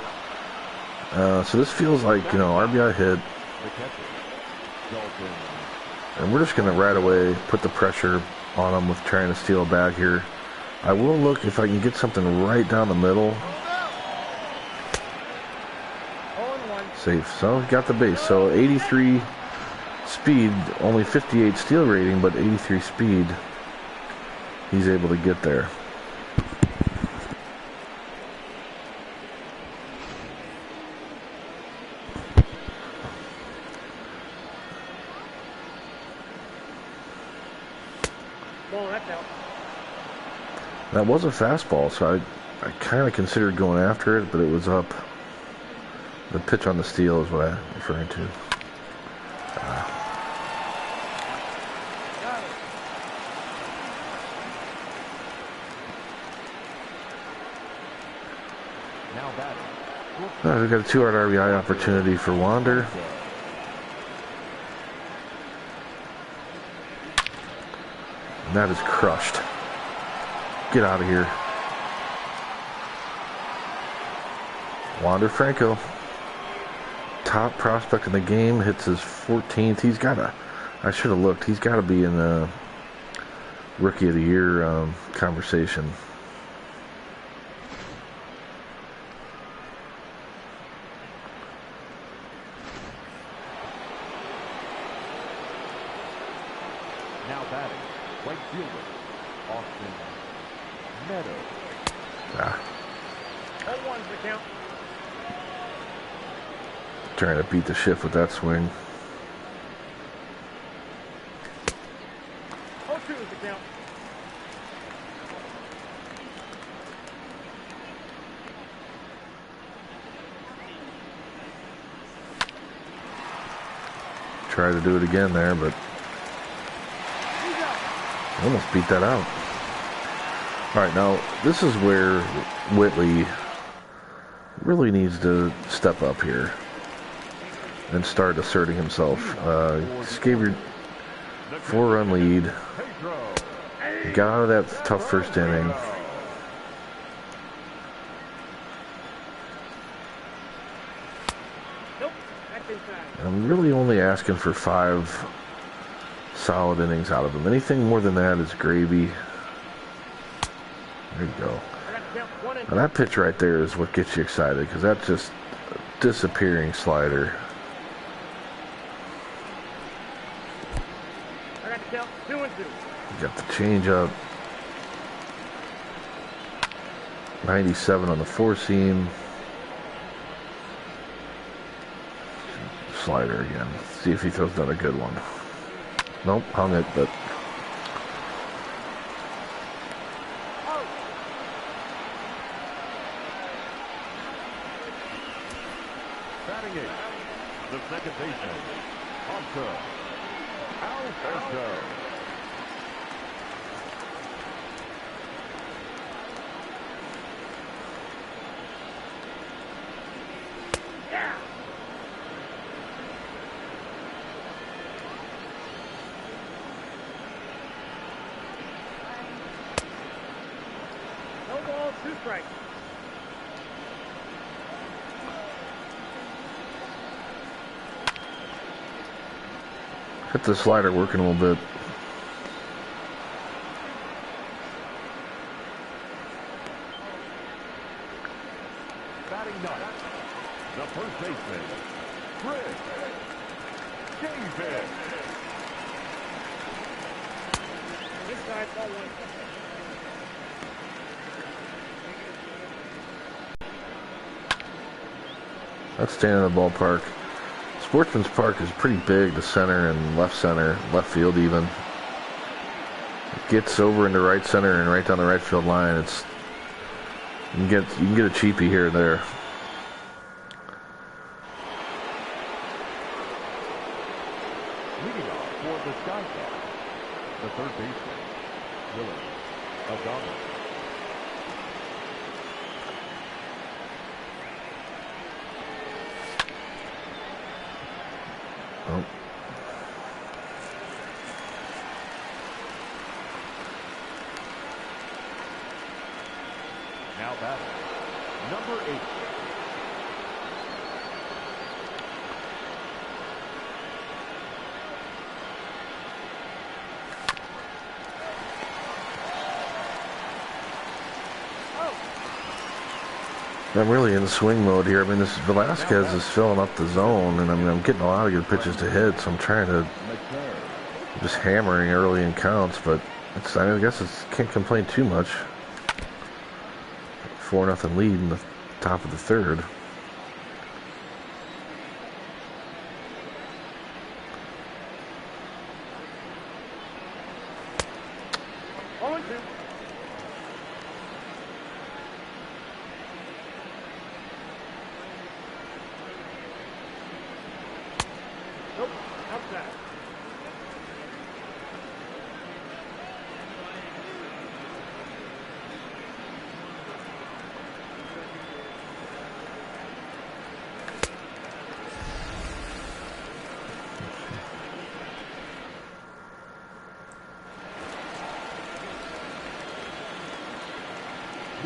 A: So this feels like, you know, RBI hit. And we're just going to right away put the pressure on them with trying to steal a bag here. I will look if I can get something right down the middle. Safe. So he got the base. So 83 speed, only 58 steal rating, but 83 speed. He's able to get there. That was a fastball, so I kind of considered going after it, but it was up. The pitch on the steal is what I'm referring to. We've got a 2-out RBI opportunity for Wander. And that is crushed. Get out of here. Wander Franco. Top prospect in the game. Hits his 14th. He's got to, I should have looked. He's got to be in the Rookie of the Year conversation.
B: Now batting, right fielder, Austin Meadows. 0-1's the count.
A: Trying to beat the shift with that swing.
B: 0-2 is the count.
A: Try to do it again there, but almost beat that out. All right, now this is where Whitley really needs to step up here and start asserting himself. Just gave your 4-run lead. Got out of that tough first inning. I'm really only asking for 5 solid innings out of him. Anything more than that is gravy. There you go. Now that pitch right there is what gets you excited, because that's just a disappearing slider. You got the changeup. 97 on the 4-seam. Slider again. See if he throws another good one. Nope, hung it, but
B: Batting eighth, the second baseman, Hunter Alberto. Strike.
A: Get the slider working a little bit.
B: Batting ninth, the first baseman, Chris Davis. Inside ball 1.
A: That's staying in the ballpark. Sportsman's Park is pretty big, the center and left field even. It gets over into right center and right down the right field line. It's you can get a cheapie here or there.
B: Leading off for the Skycats, the third baseman, Willie Adamo.
A: Oh.
B: Now batting, number 8.
A: I'm really in swing mode here. I mean, this Velasquez is filling up the zone, and I'm getting a lot of good pitches to hit, so I'm trying to just hammering early in counts, but I guess can't complain too much. 4-0 lead in the top of the third.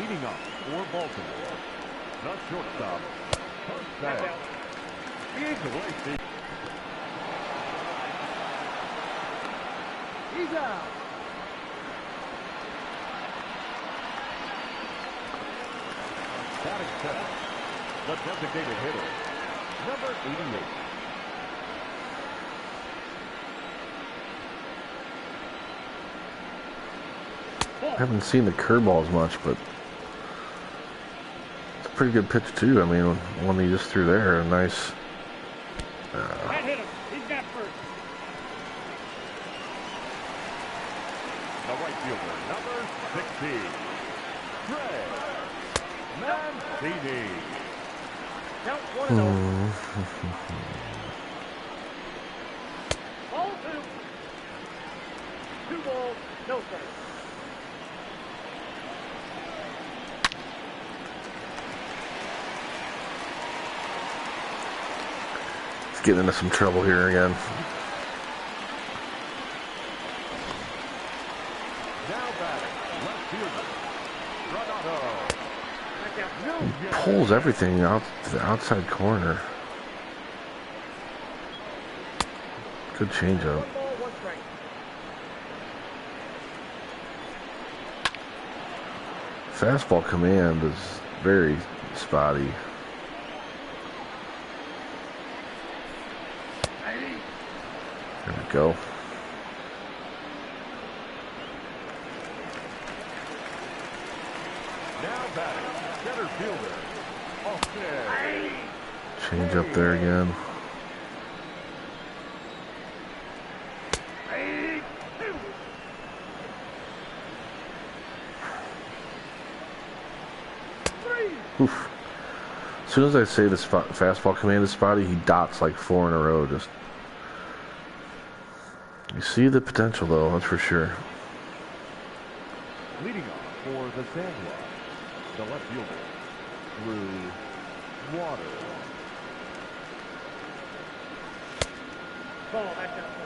B: Leading off for Baltimore, the shortstop, Hurst. He ain't the way. He's out. Batting seventh, the designated hitter, number 88.
A: I haven't seen the curveball as much, but it's a pretty good pitch too. I mean, one he just threw there, a nice.
C: That hit him. He's got first.
B: The right fielder, number 60, Trey Mancini.
C: Count 1-0. Ball 2. 2 balls, no strikes.
A: Getting into some trouble here again.
B: Now batting, left fielder, Renato.
A: He pulls everything out to the outside corner. Good changeup.
C: 1 ball, 1 strike.
A: Fastball command is very spotty. There we go.
B: Now batting, center fielder, Austin.
A: Change up there again. Oof. As soon as I say this fastball command is spotty, he dots like 4 in a row. Just you see the potential, though, that's for sure.
B: Leading off for the Sandlot, the left fielder, Drew Water.
C: Ball, that's outside.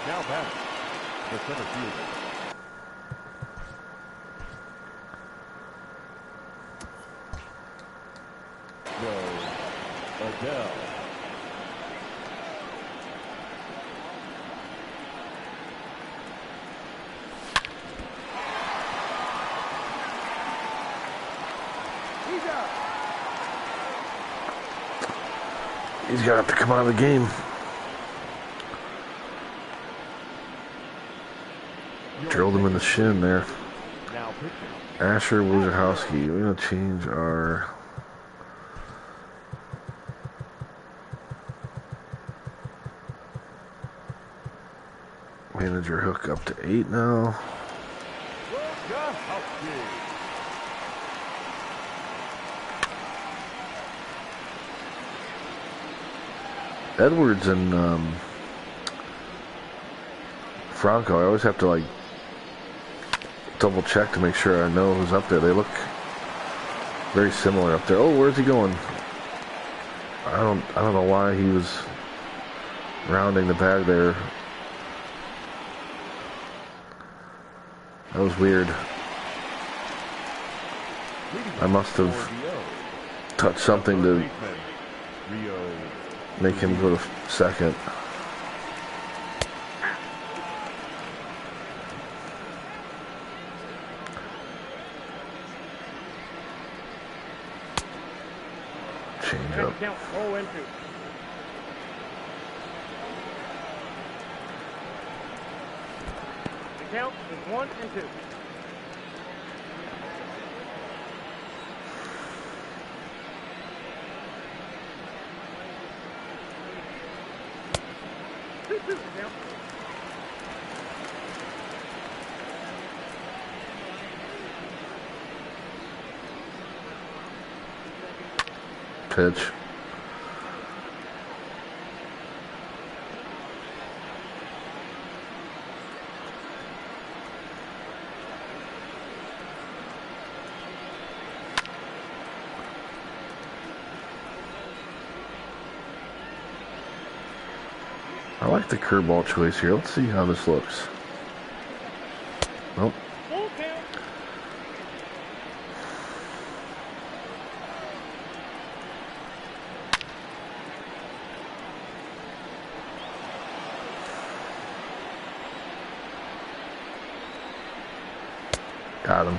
B: Now batting, the center fielder. Joe Adele. He's out.
A: He's got to come out of the game. Drilled him in the shin there.
B: Now pitching.
A: Asher Wojciechowski. We're going to change our manager hook up to 8 now.
B: Wojciechowski.
A: Edwards and Franco, I always have to like double check to make sure I know who's up there. They look very similar up there. Oh, where's he going? I don't know why he was rounding the bag there. That was weird. I must have touched something to make him go to second. Change up.
C: Count 0-2. The count is 1-2.
A: Pitch. I like the curveball choice here. Let's see how this looks. Nope.
C: Full count.
A: Got him.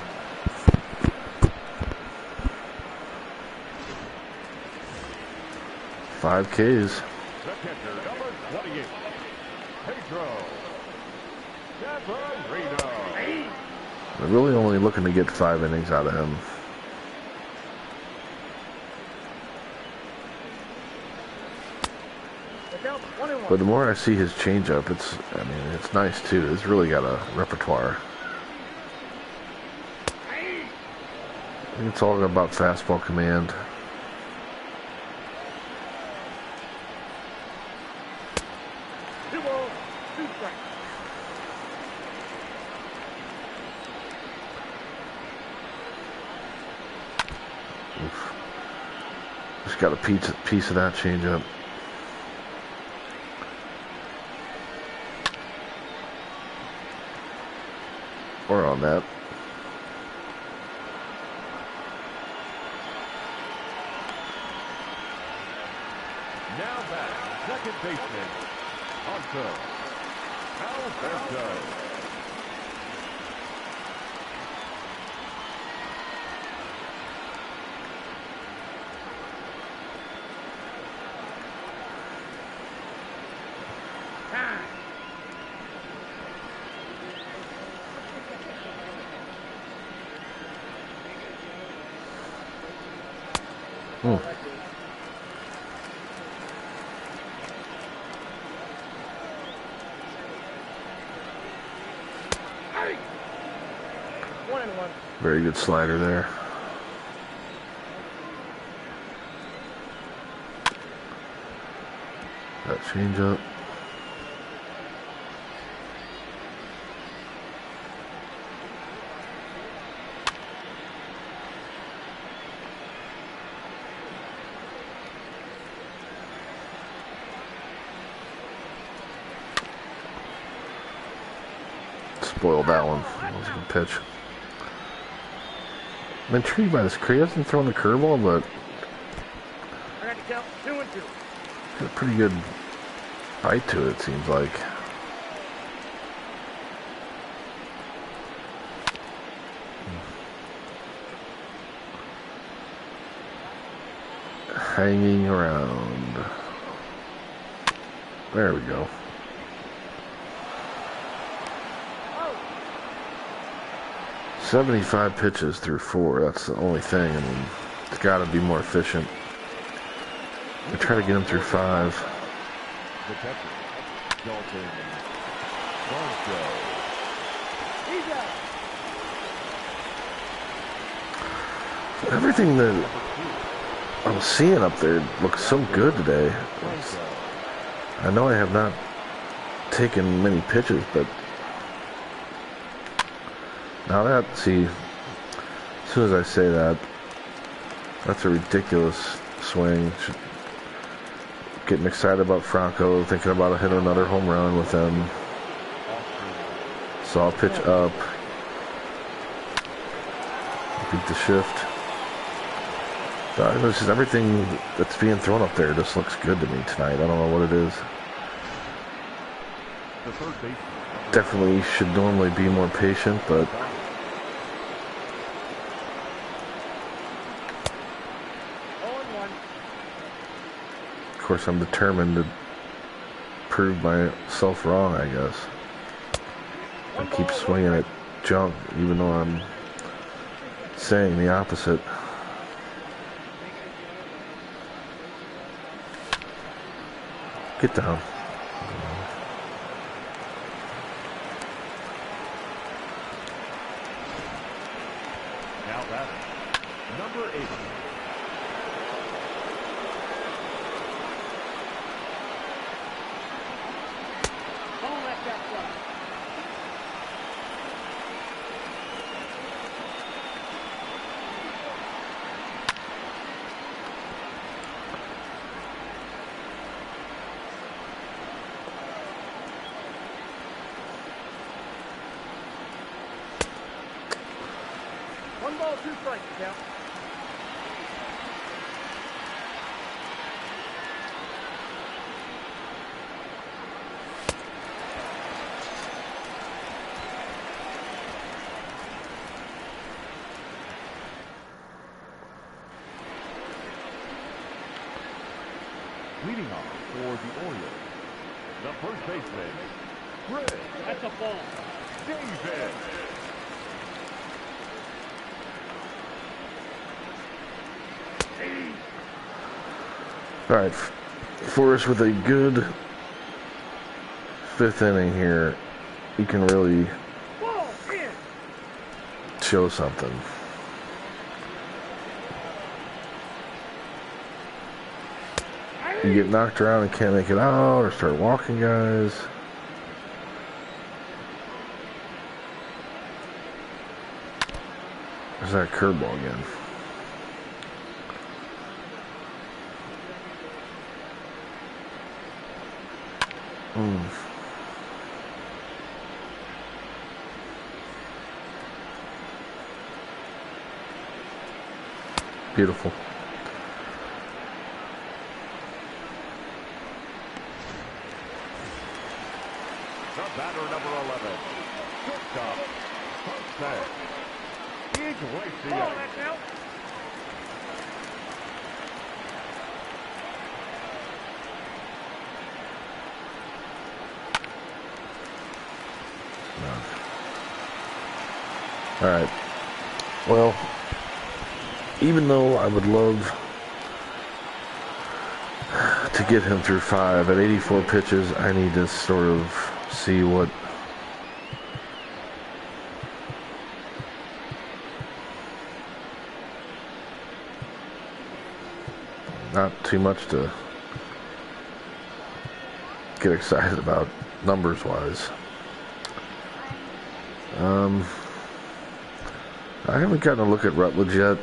A: Five Ks.
B: The catcher, number 28, Pedro Severino.
A: They're really only looking to get 5 innings out of him.
C: The count 1-1.
A: But the more I see his changeup, it's nice too. It's really got a repertoire. I think it's all about fastball command. Oof. Just got a piece of that changeup. Or on that.
B: Now back, second baseman, Alberto.
A: Hmm. Very good slider there. That changeup. Spoiled that one. That was a good pitch. I'm intrigued by this. He hasn't thrown the curveball, but
C: I got to count 2-2.
A: got a pretty good bite to it, seems like. Hanging around. There we go.
C: Oh.
A: 75 pitches through 4. That's the only thing. I mean, it's got to be more efficient. I try to get him through 5.
B: The catcher, Dalton Bronco.
C: He's out.
A: Everything that I'm seeing up there looks so good today. I know I have not taken many pitches, but now that, see, as soon as I say that, that's a ridiculous swing. Getting excited about Franco, thinking about hitting another home run with him. Saw a pitch up. Beat the shift. It's just everything that's being thrown up there just looks good to me tonight. I don't know what it is. Definitely should normally be more patient, but of course I'm determined to prove myself wrong, I guess. I keep swinging at junk, even though I'm saying the opposite. Get down.
B: Now batting, number 8.
C: Ball left outside. One ball, 2 strikes, count.
B: Leading off for the Orioles, the first baseman, Chris
C: That's a ball.
B: Davis.
A: All right, Forrest with a good 5th inning here. You can really
C: Ball in.
A: show something. You get knocked around and can't make it out, or start walking guys. There's that curveball again. Beautiful.
B: The batter, number 11, shortstop, Jose.
C: Ball
B: Iglesias.
C: left out.
A: All right. Well, even though I would love to get him through 5 at 84 pitches, I need to sort of see what not too much to get excited about numbers wise. I haven't gotten a look at Rutledge yet,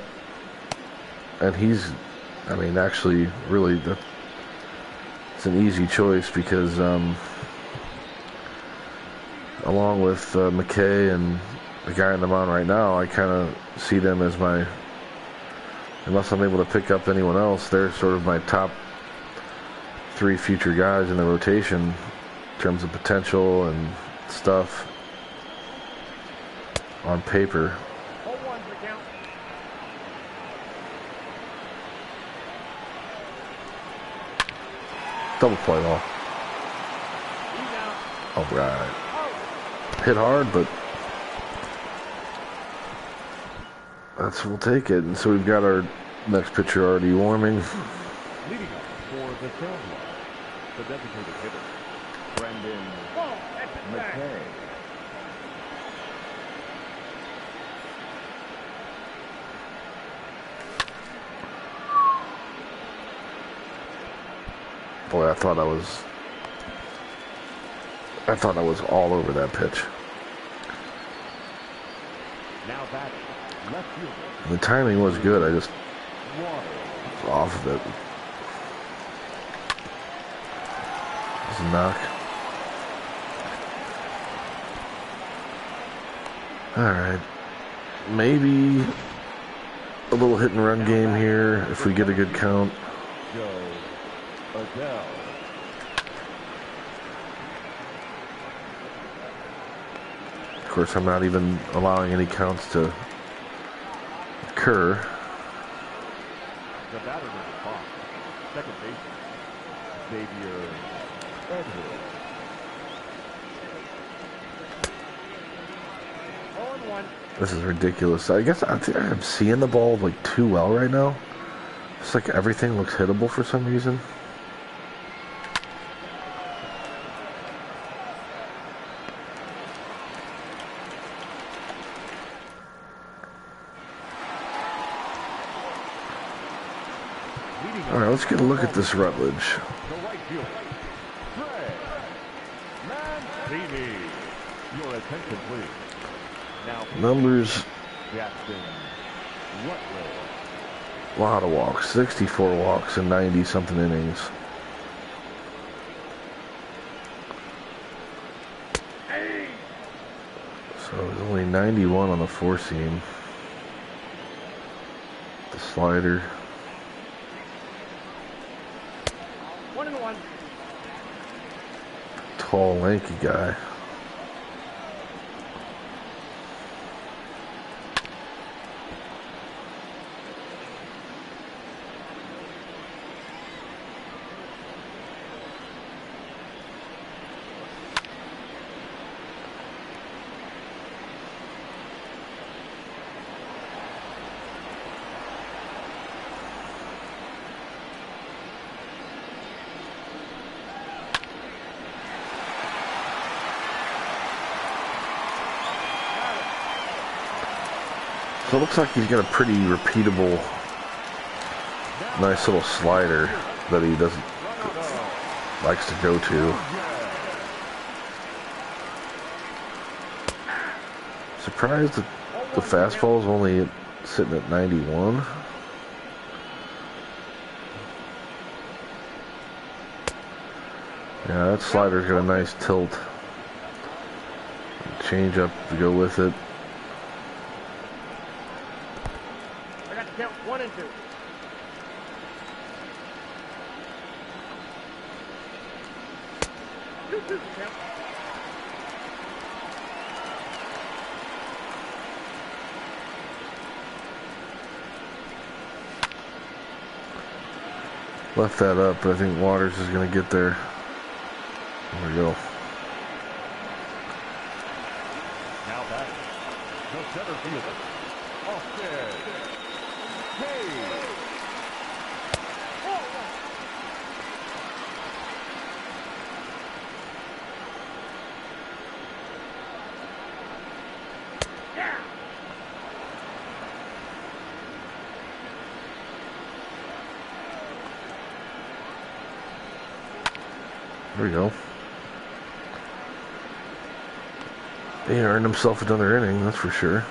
A: and he's, I mean, actually, really, it's an easy choice because along with McKay and the guy on the mound right now, I kind of see them as my, unless I'm able to pick up anyone else, they're sort of my top 3 future guys in the rotation in terms of potential and stuff on paper.
C: 0-1 for count.
A: Double play ball.
C: He's out.
A: All right.
C: Oh,
A: Hit hard, but we'll take it. And so we've got our next pitcher already warming.
B: Leading up for the third line, the designated hitter, Brendan
C: ball. That's it back.
B: McKay.
A: Boy, I thought I was all over that pitch.
B: Now back, left fielder.
A: The timing was good. I just
B: Water.
A: was off of it. It's a knock. Alright. Maybe a little hit and run game here if we get a good count.
B: Joe Adele.
A: Of course, I'm not even allowing any counts to occur.
B: The batter in the box. Second baseman. Xavier Edwards.
C: 0-1.
A: This is ridiculous. I guess I think I'm seeing the ball like too well right now. It's like everything looks hittable for some reason. All right, let's get a look at this Rutledge.
B: The right fielder. Fred Mancini. Your attention, please. Now,
A: Numbers,
B: Jackson Rutledge.
A: a lot of walks, 64 walks in 90-something innings. So there's only 91 on the four seam. The slider.
C: 1-1.
A: Tall, lanky guy. So it looks like he's got a pretty repeatable, nice little slider that he doesn't likes to go to. Surprised that the fastball is only sitting at 91. Yeah, that slider's got a nice tilt. Change up to go with it.
C: I got to count 1 and 2. Two, count.
A: Left that up, but I think Waters is going to get there. There we go.
B: Now back. The center fielder. Austin. Hey.
A: There we go. He earned himself another inning, that's for sure.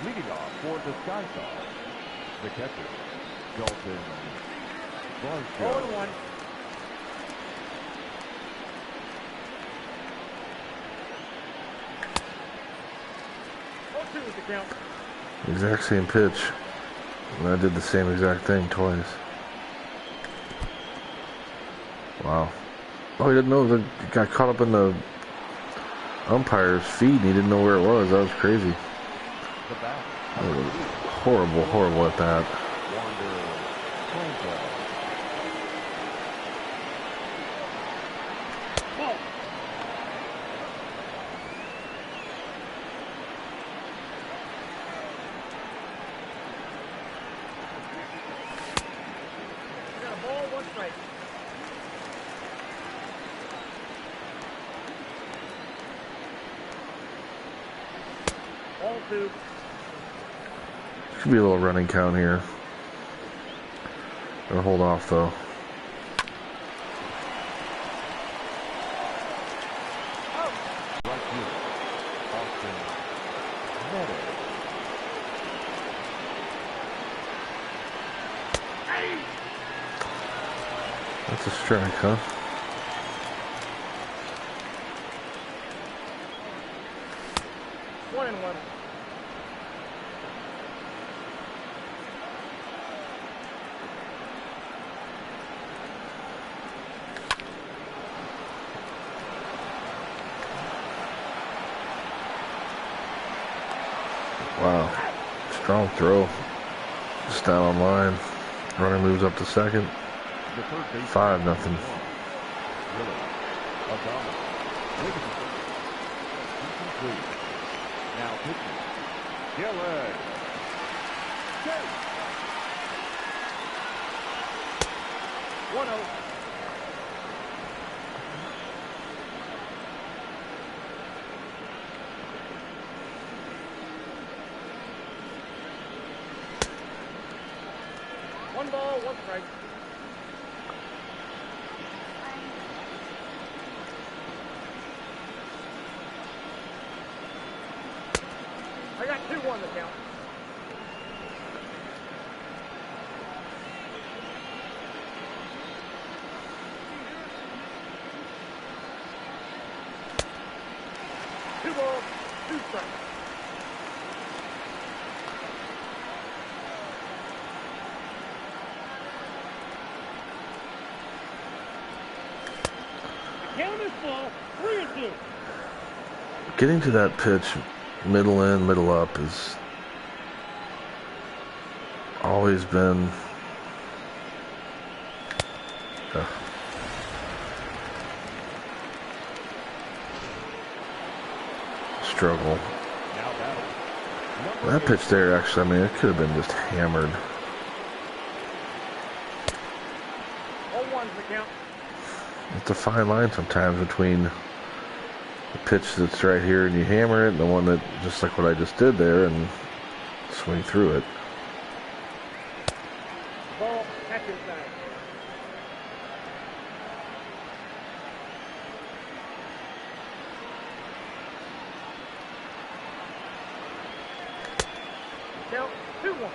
B: Leading off for the Sky Sox, the catcher, Dalton Varsho.
C: 0-1. Two is the count.
A: Exact same pitch. And I did the same exact thing twice. Wow. Oh, he didn't know. He got caught up in the umpire's feed and he didn't know where it was. That was crazy.
B: The bat.
A: That was horrible, horrible at that.
B: Wander Franco.
C: I got a ball, 1 strike. All 2.
A: Could be a little running count here. Gonna hold off though.
B: Right here. Austin Meadows.
A: That's a strike, huh?
C: One and one.
A: Wow. Strong throw. Just down on line. Runner moves up to second.
B: The third base.
A: 5-0.
B: Really. Adama. Incomplete. Now pitching. Gillen. Chase.
C: 1-0. One ball, one strike. I got 2-1 to count. Two balls, two strikes. Count is full, 3-2.
A: Getting to that pitch, middle in, middle up, has always been a struggle.
B: Now battle.
A: That pitch there, actually, I mean, it could have been just hammered.
C: 0-1's the count.
A: It's a fine line sometimes between the pitch that's right here and you hammer it, and the one that, just like what I just did there, and swing through it.
C: Ball, catch inside. Count 2-1.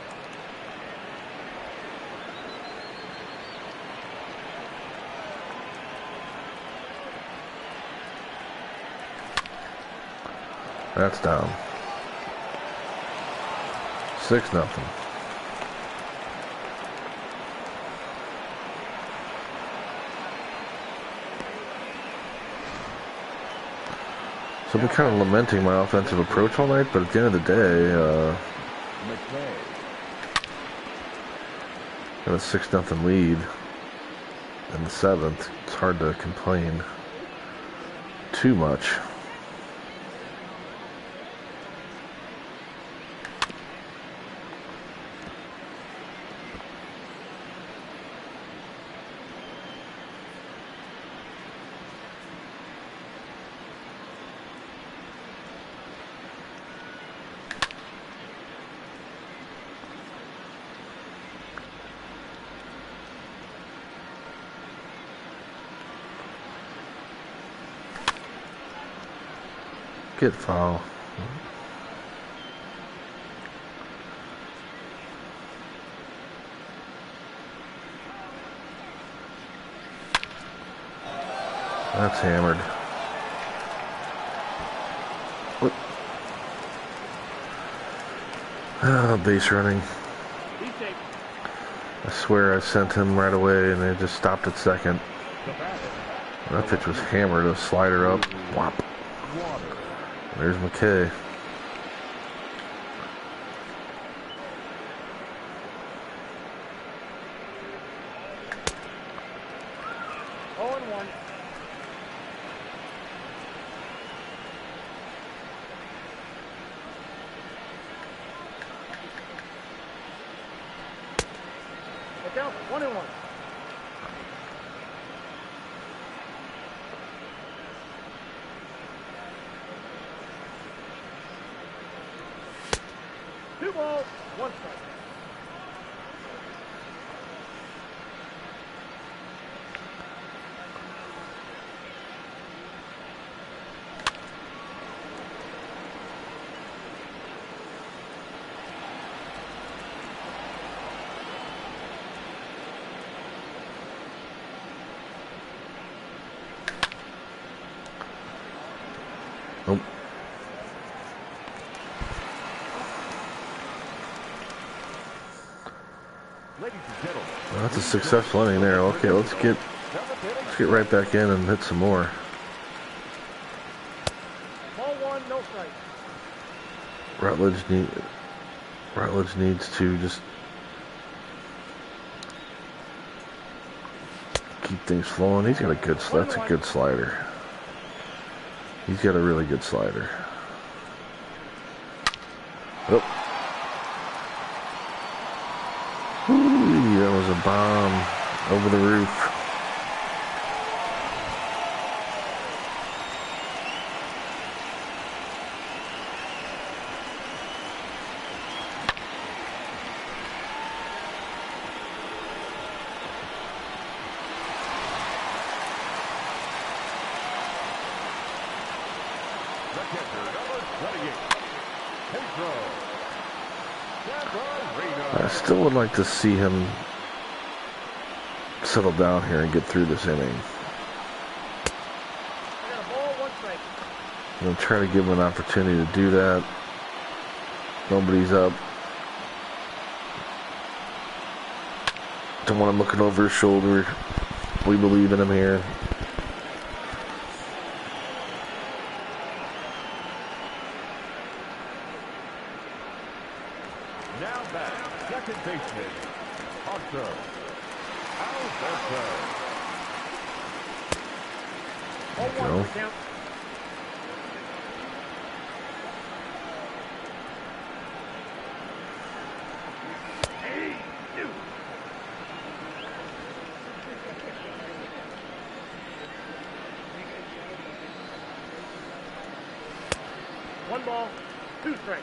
A: That's down. 6-0. So I've been kind of lamenting my offensive approach all night, but at the end of the day,
B: McVay.
A: got a 6-0 lead in the 7th. It's hard to complain too much. Get foul. That's hammered. What? Base running.
C: He's safe.
A: I swear I sent him right away and they just stopped at second.
B: The batter.
A: That pitch was hammered, a slider up. Whop.
B: Water.
A: There's McKay.
C: Oh and 1. The count 1-1. 2 balls, 1 strike.
A: Nope.
B: Ladies and gentlemen,
A: Well, that's a successful inning there. Okay, let's get right back in and hit some more.
C: Ball 1, no strike.
A: Rutledge needs to just keep things flowing. He's got a good. That's a good slider. He's got a really good slider. Oh. Ooh, that was a bomb over the roof.
B: the catcher, number 28. Pedro.
A: I still would like to see him settle down here and get through this inning.
C: I got a ball, 1 strike.
A: I'm going to try to give him an opportunity to do that. Nobody's up. Don't want him looking over his shoulder. We believe in him here.
B: Now back, second baseman, Alberto.
C: Ball 1,
A: go.
C: count. One ball, 2 strikes.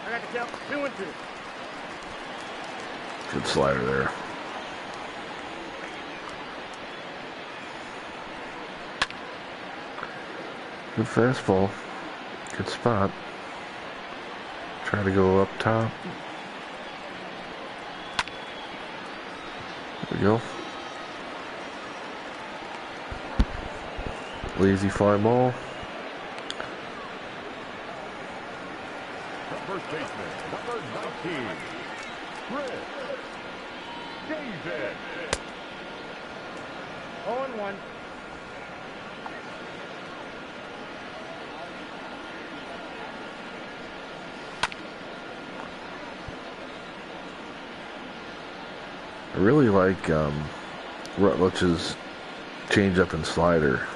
C: I got the count, 2-2.
A: Good slider there. Good fastball. Good spot. Try to go up top. There we go. Lazy fly ball.
B: The first baseman, number 19, Chris David.
C: 0-1.
A: I really like Rutledge's changeup and slider.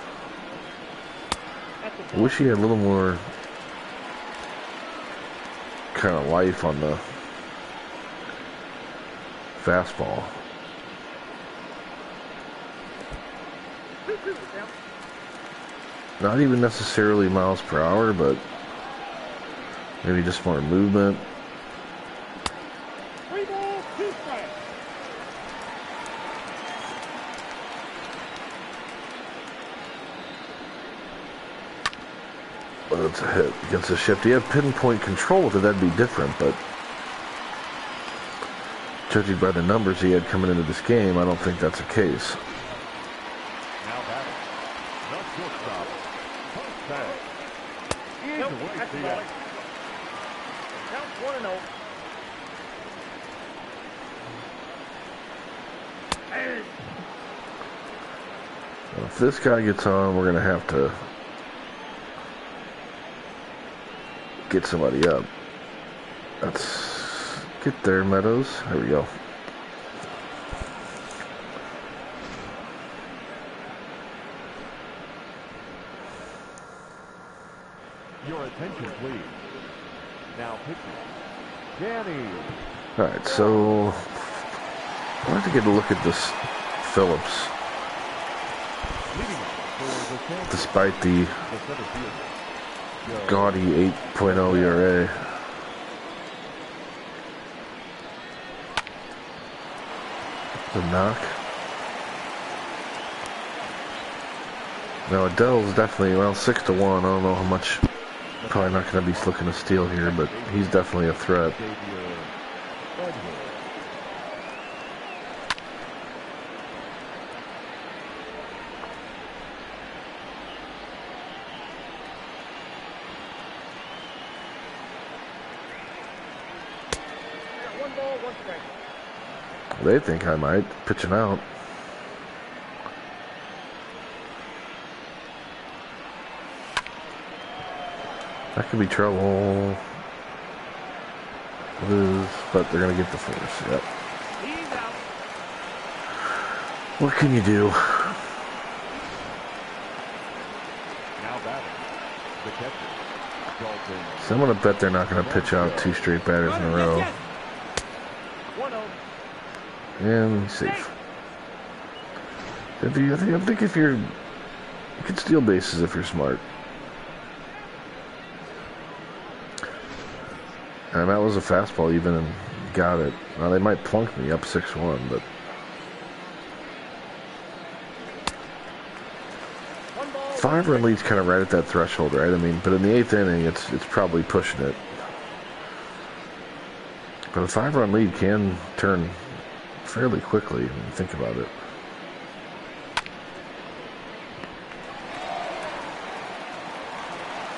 A: I wish he had a little more kind of life on the fastball.
C: 2-2 the count.
A: Not even necessarily miles per hour, but maybe just more movement.
C: 3 balls, 2 strikes.
A: Well, that's a hit against the shift. He had pinpoint control with it, that'd be different, but judging by the numbers he had coming into this game, I don't think that's the case.
B: Now batting, the shortstop, first bag. Is
C: Nope,
B: away
C: that's
B: the
C: the ball.
B: out.
C: Count's 1-0. Hey.
A: Well, if this guy gets on, we're going to have to get somebody up. Let's get there, Meadows. There we go.
B: Your attention, please. Now pitching. Danny.
A: All right, so I want to get a look at this Phillips.
B: Leading off for the Kansas,
A: Despite the
B: the center fielder.
A: gaudy 8.0 ERA. The knock. Now Adele's definitely, well, 6-1. I don't know how much. Probably not going to be looking to steal here, but he's definitely a threat.
C: One ball, one strike.
A: They think I might. Pitching out. That could be trouble. Lose, but they're going to get the force. Yep.
C: He's out.
A: What can you do?
B: Now batting. The catcher. Dalton.
A: So I'm going to bet they're not going to pitch out 2 straight batters in a row.
C: 1-0.
A: And he's safe. I think if you can steal bases if you're smart. And that was a fastball even, and got it. Now they might plunk me up 6-1, but
C: One ball.
A: 5-run lead's kind of right at that threshold, right? I mean, but in the 8th inning, it's probably pushing it. But a 5-run lead can turn fairly quickly when you think about it.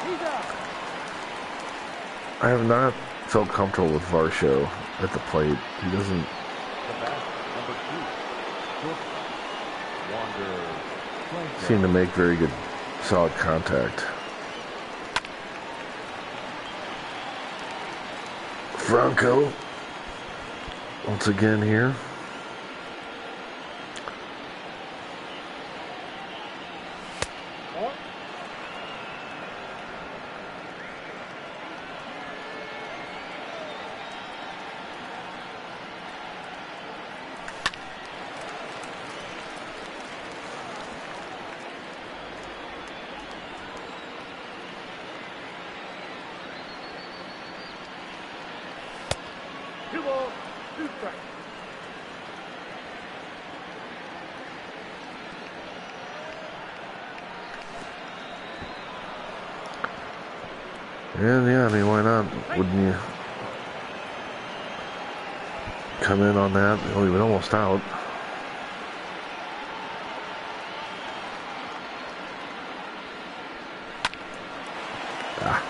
C: He's out.
A: I have not felt comfortable with Varsho at the plate. He doesn't
B: The bat. Number 2. Short. Wander.
A: seem to make very good, solid contact. Franco, once again here.
C: Ball. Two balls, 2 strikes.
A: And yeah, I mean, why not? Wouldn't you come in on that? Oh, he was almost out. Ah.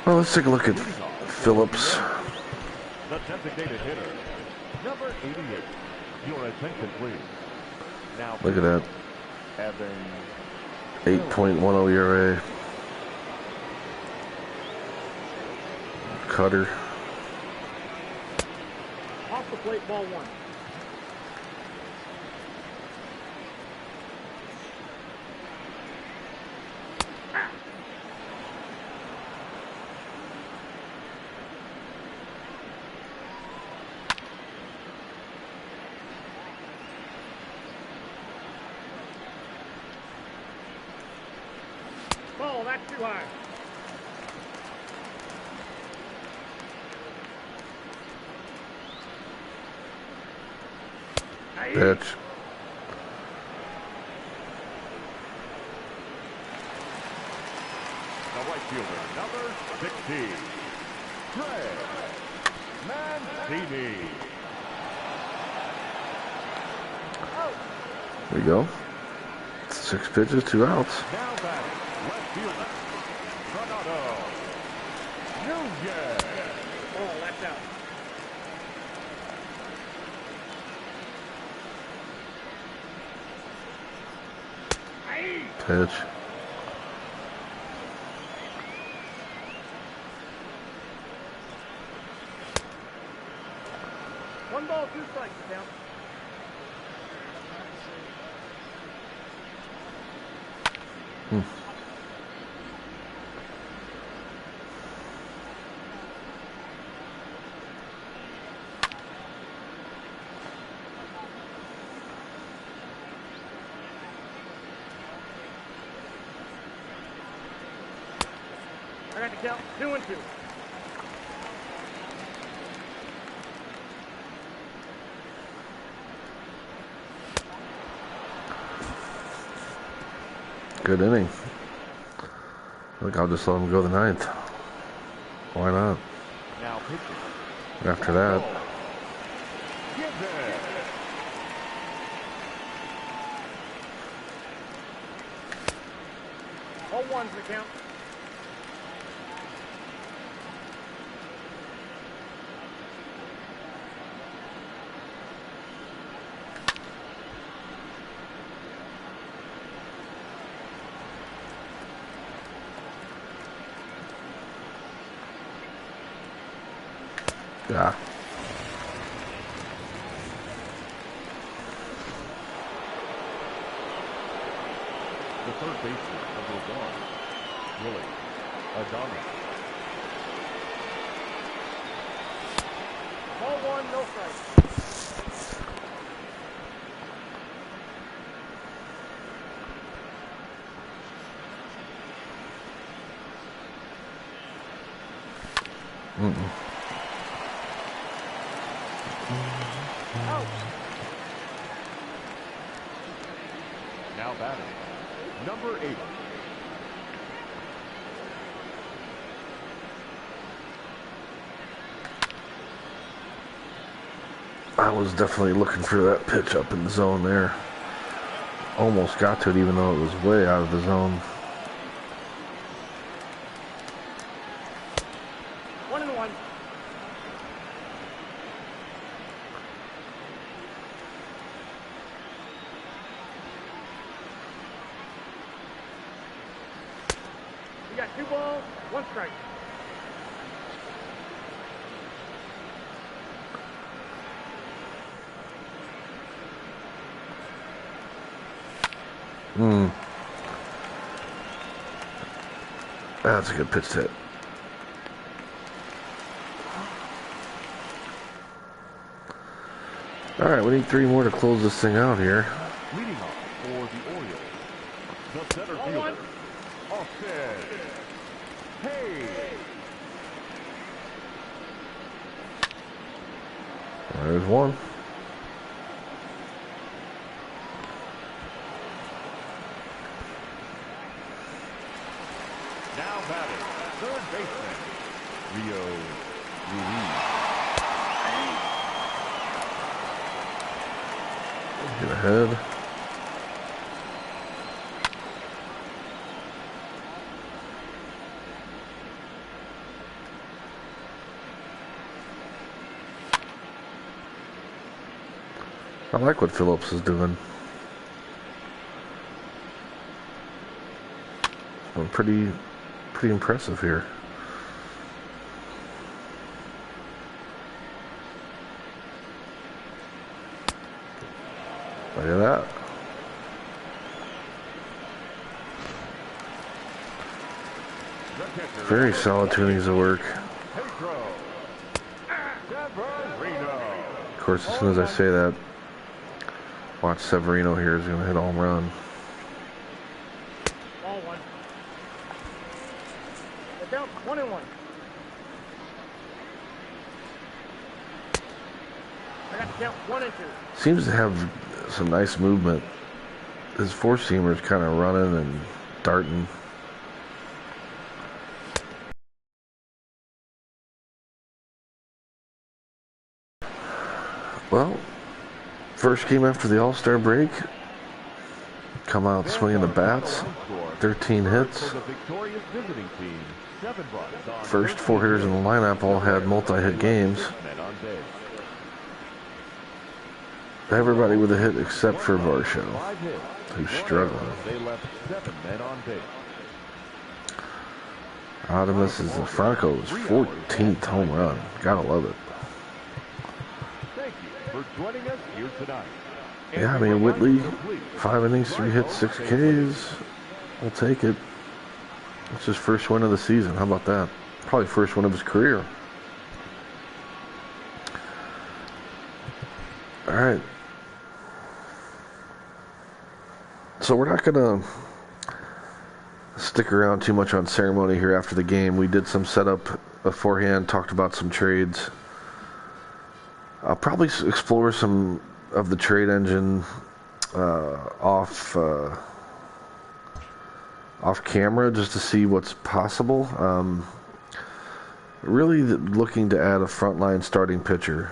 A: Well, let's take a look at Phillips.
B: The designated hitter. Number 88. Your attention, please. Now
A: Look at that.
B: Evan.
A: 8.10 ERA. Cutter.
C: Off the plate, ball 1. Ball, that's too high.
A: Pitch.
B: The right fielder, number 16. Greg Mancini.
A: There you go. 6 pitches, 2 outs.
B: Now batting, left fielder. Granado. Nunez.
C: Ball, that's out.
A: Pitch.
C: One ball, 2 strikes, count. I got to count 2 and 2.
D: Good inning. I think I'll just let him go the 9th. Why not?
B: Now pitching.
D: After that.
B: Given.
C: All ones the count.
D: Yeah.
B: The third baseman of the gone. Willie Adames.
C: Ball 1, no strike. Out.
B: Now batting. Number 8.
D: I was definitely looking for that pitch up in the zone there. Almost got to it even though it was way out of the zone.
C: 1 and 1. We got 2 balls, 1 strike.
D: That's a good pitch to hit. All right, we need 3 more to close this thing out here.
B: Leading off for the Orioles. The center
C: Ball
B: fielder.
C: 1.
B: Austin. Hey.
D: There's one.
B: Now batting. Third baseman. Rio Ruiz.
D: Get ahead. I like what Phillips is doing. Pretty impressive here. Look at that. Very solid tunings of work. Of course, as soon as I say that, watch Severino here is going to hit a home run.
C: Ball 1. The count 1 and 1. I got to count 1 and 2.
D: Seems to have some nice movement. His four-seamer's kind of running and darting. Well, first game after the All-Star break. Come out swinging the bats. 13 hits. First 4 hitters in the lineup all had multi-hit games. Everybody with a hit except for Varsho, who's struggling. Adames is Franco's 14th home run. Gotta love it.
B: Thank you for joining us here tonight.
D: Yeah, I mean, Whitley, 5 innings, 3 hits, 6 Ks. We'll take it. It's his first win of the season. How about that? Probably first win of his career. All right. So we're not going to stick around too much on ceremony here after the game. We did some setup beforehand, talked about some trades. I'll probably explore some of the trade engine off camera just to see what's possible. Really looking to add a frontline starting pitcher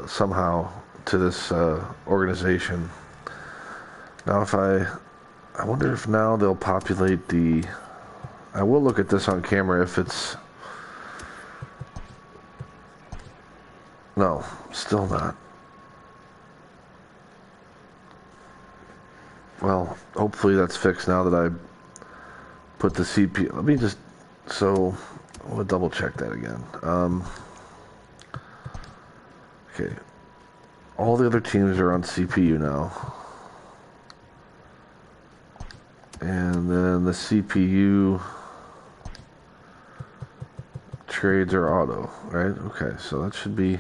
D: somehow to this organization. Now, I wonder if now they'll populate the. I will look at this on camera if it's. No, still not. Well, hopefully that's fixed now that I put the CP. Let me just. So, we'll double check that again. Okay. All the other teams are on CPU now. And then the CPU trades are auto, right? Okay, so that should be.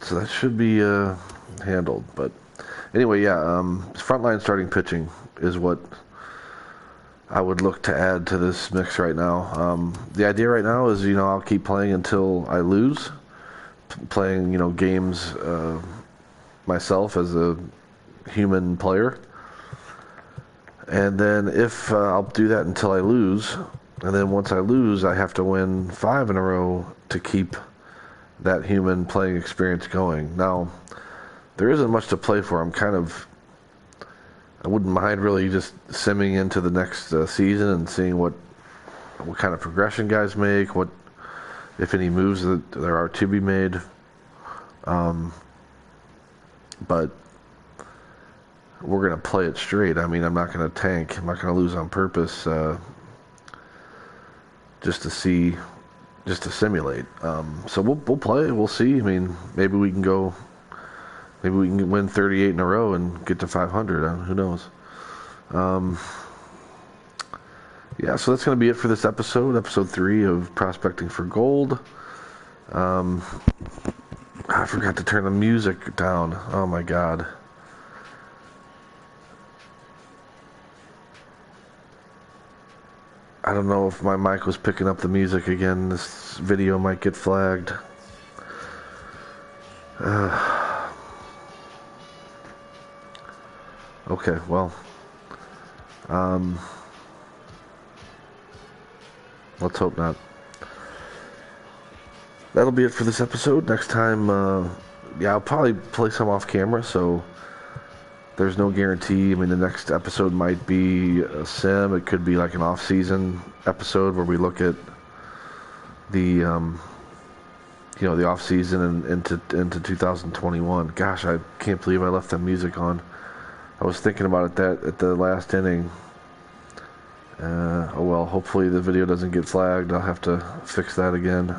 D: So that should be handled. But anyway, yeah, frontline starting pitching is what I would look to add to this mix right now. The idea right now is, I'll keep playing until I lose. Playing, games myself as a human player. And then if I'll do that until I lose. And then once I lose, I have to win 5 in a row to keep that human playing experience going. Now, there isn't much to play for. I wouldn't mind really just simming into the next season and seeing what kind of progression guys make, what, if any, moves that there are to be made. But we're going to play it straight. I mean, I'm not going to tank. I'm not going to lose on purpose just to simulate. So we'll play. We'll see. I mean, maybe we can win 38 in a row and get to 500. Who knows? Yeah, so that's going to be it for this episode 3 of Prospecting for Gold. I forgot to turn the music down. Oh my god. I don't know if my mic was picking up the music again. This video might get flagged. Okay, well, let's hope not. That'll be it for this episode. Next time, I'll probably play some off camera, so there's no guarantee. I mean, the next episode might be a sim. It could be like an off-season episode where we look at the, the off-season and into 2021. Gosh, I can't believe I left that music on. I was thinking about it at the last inning. Oh well, hopefully the video doesn't get flagged. I'll have to fix that again.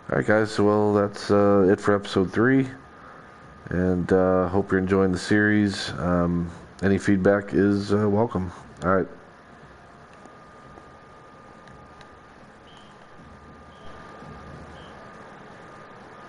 D: Alright guys, well that's it for episode 3. And hope you're enjoying the series. Any feedback is welcome. Alright.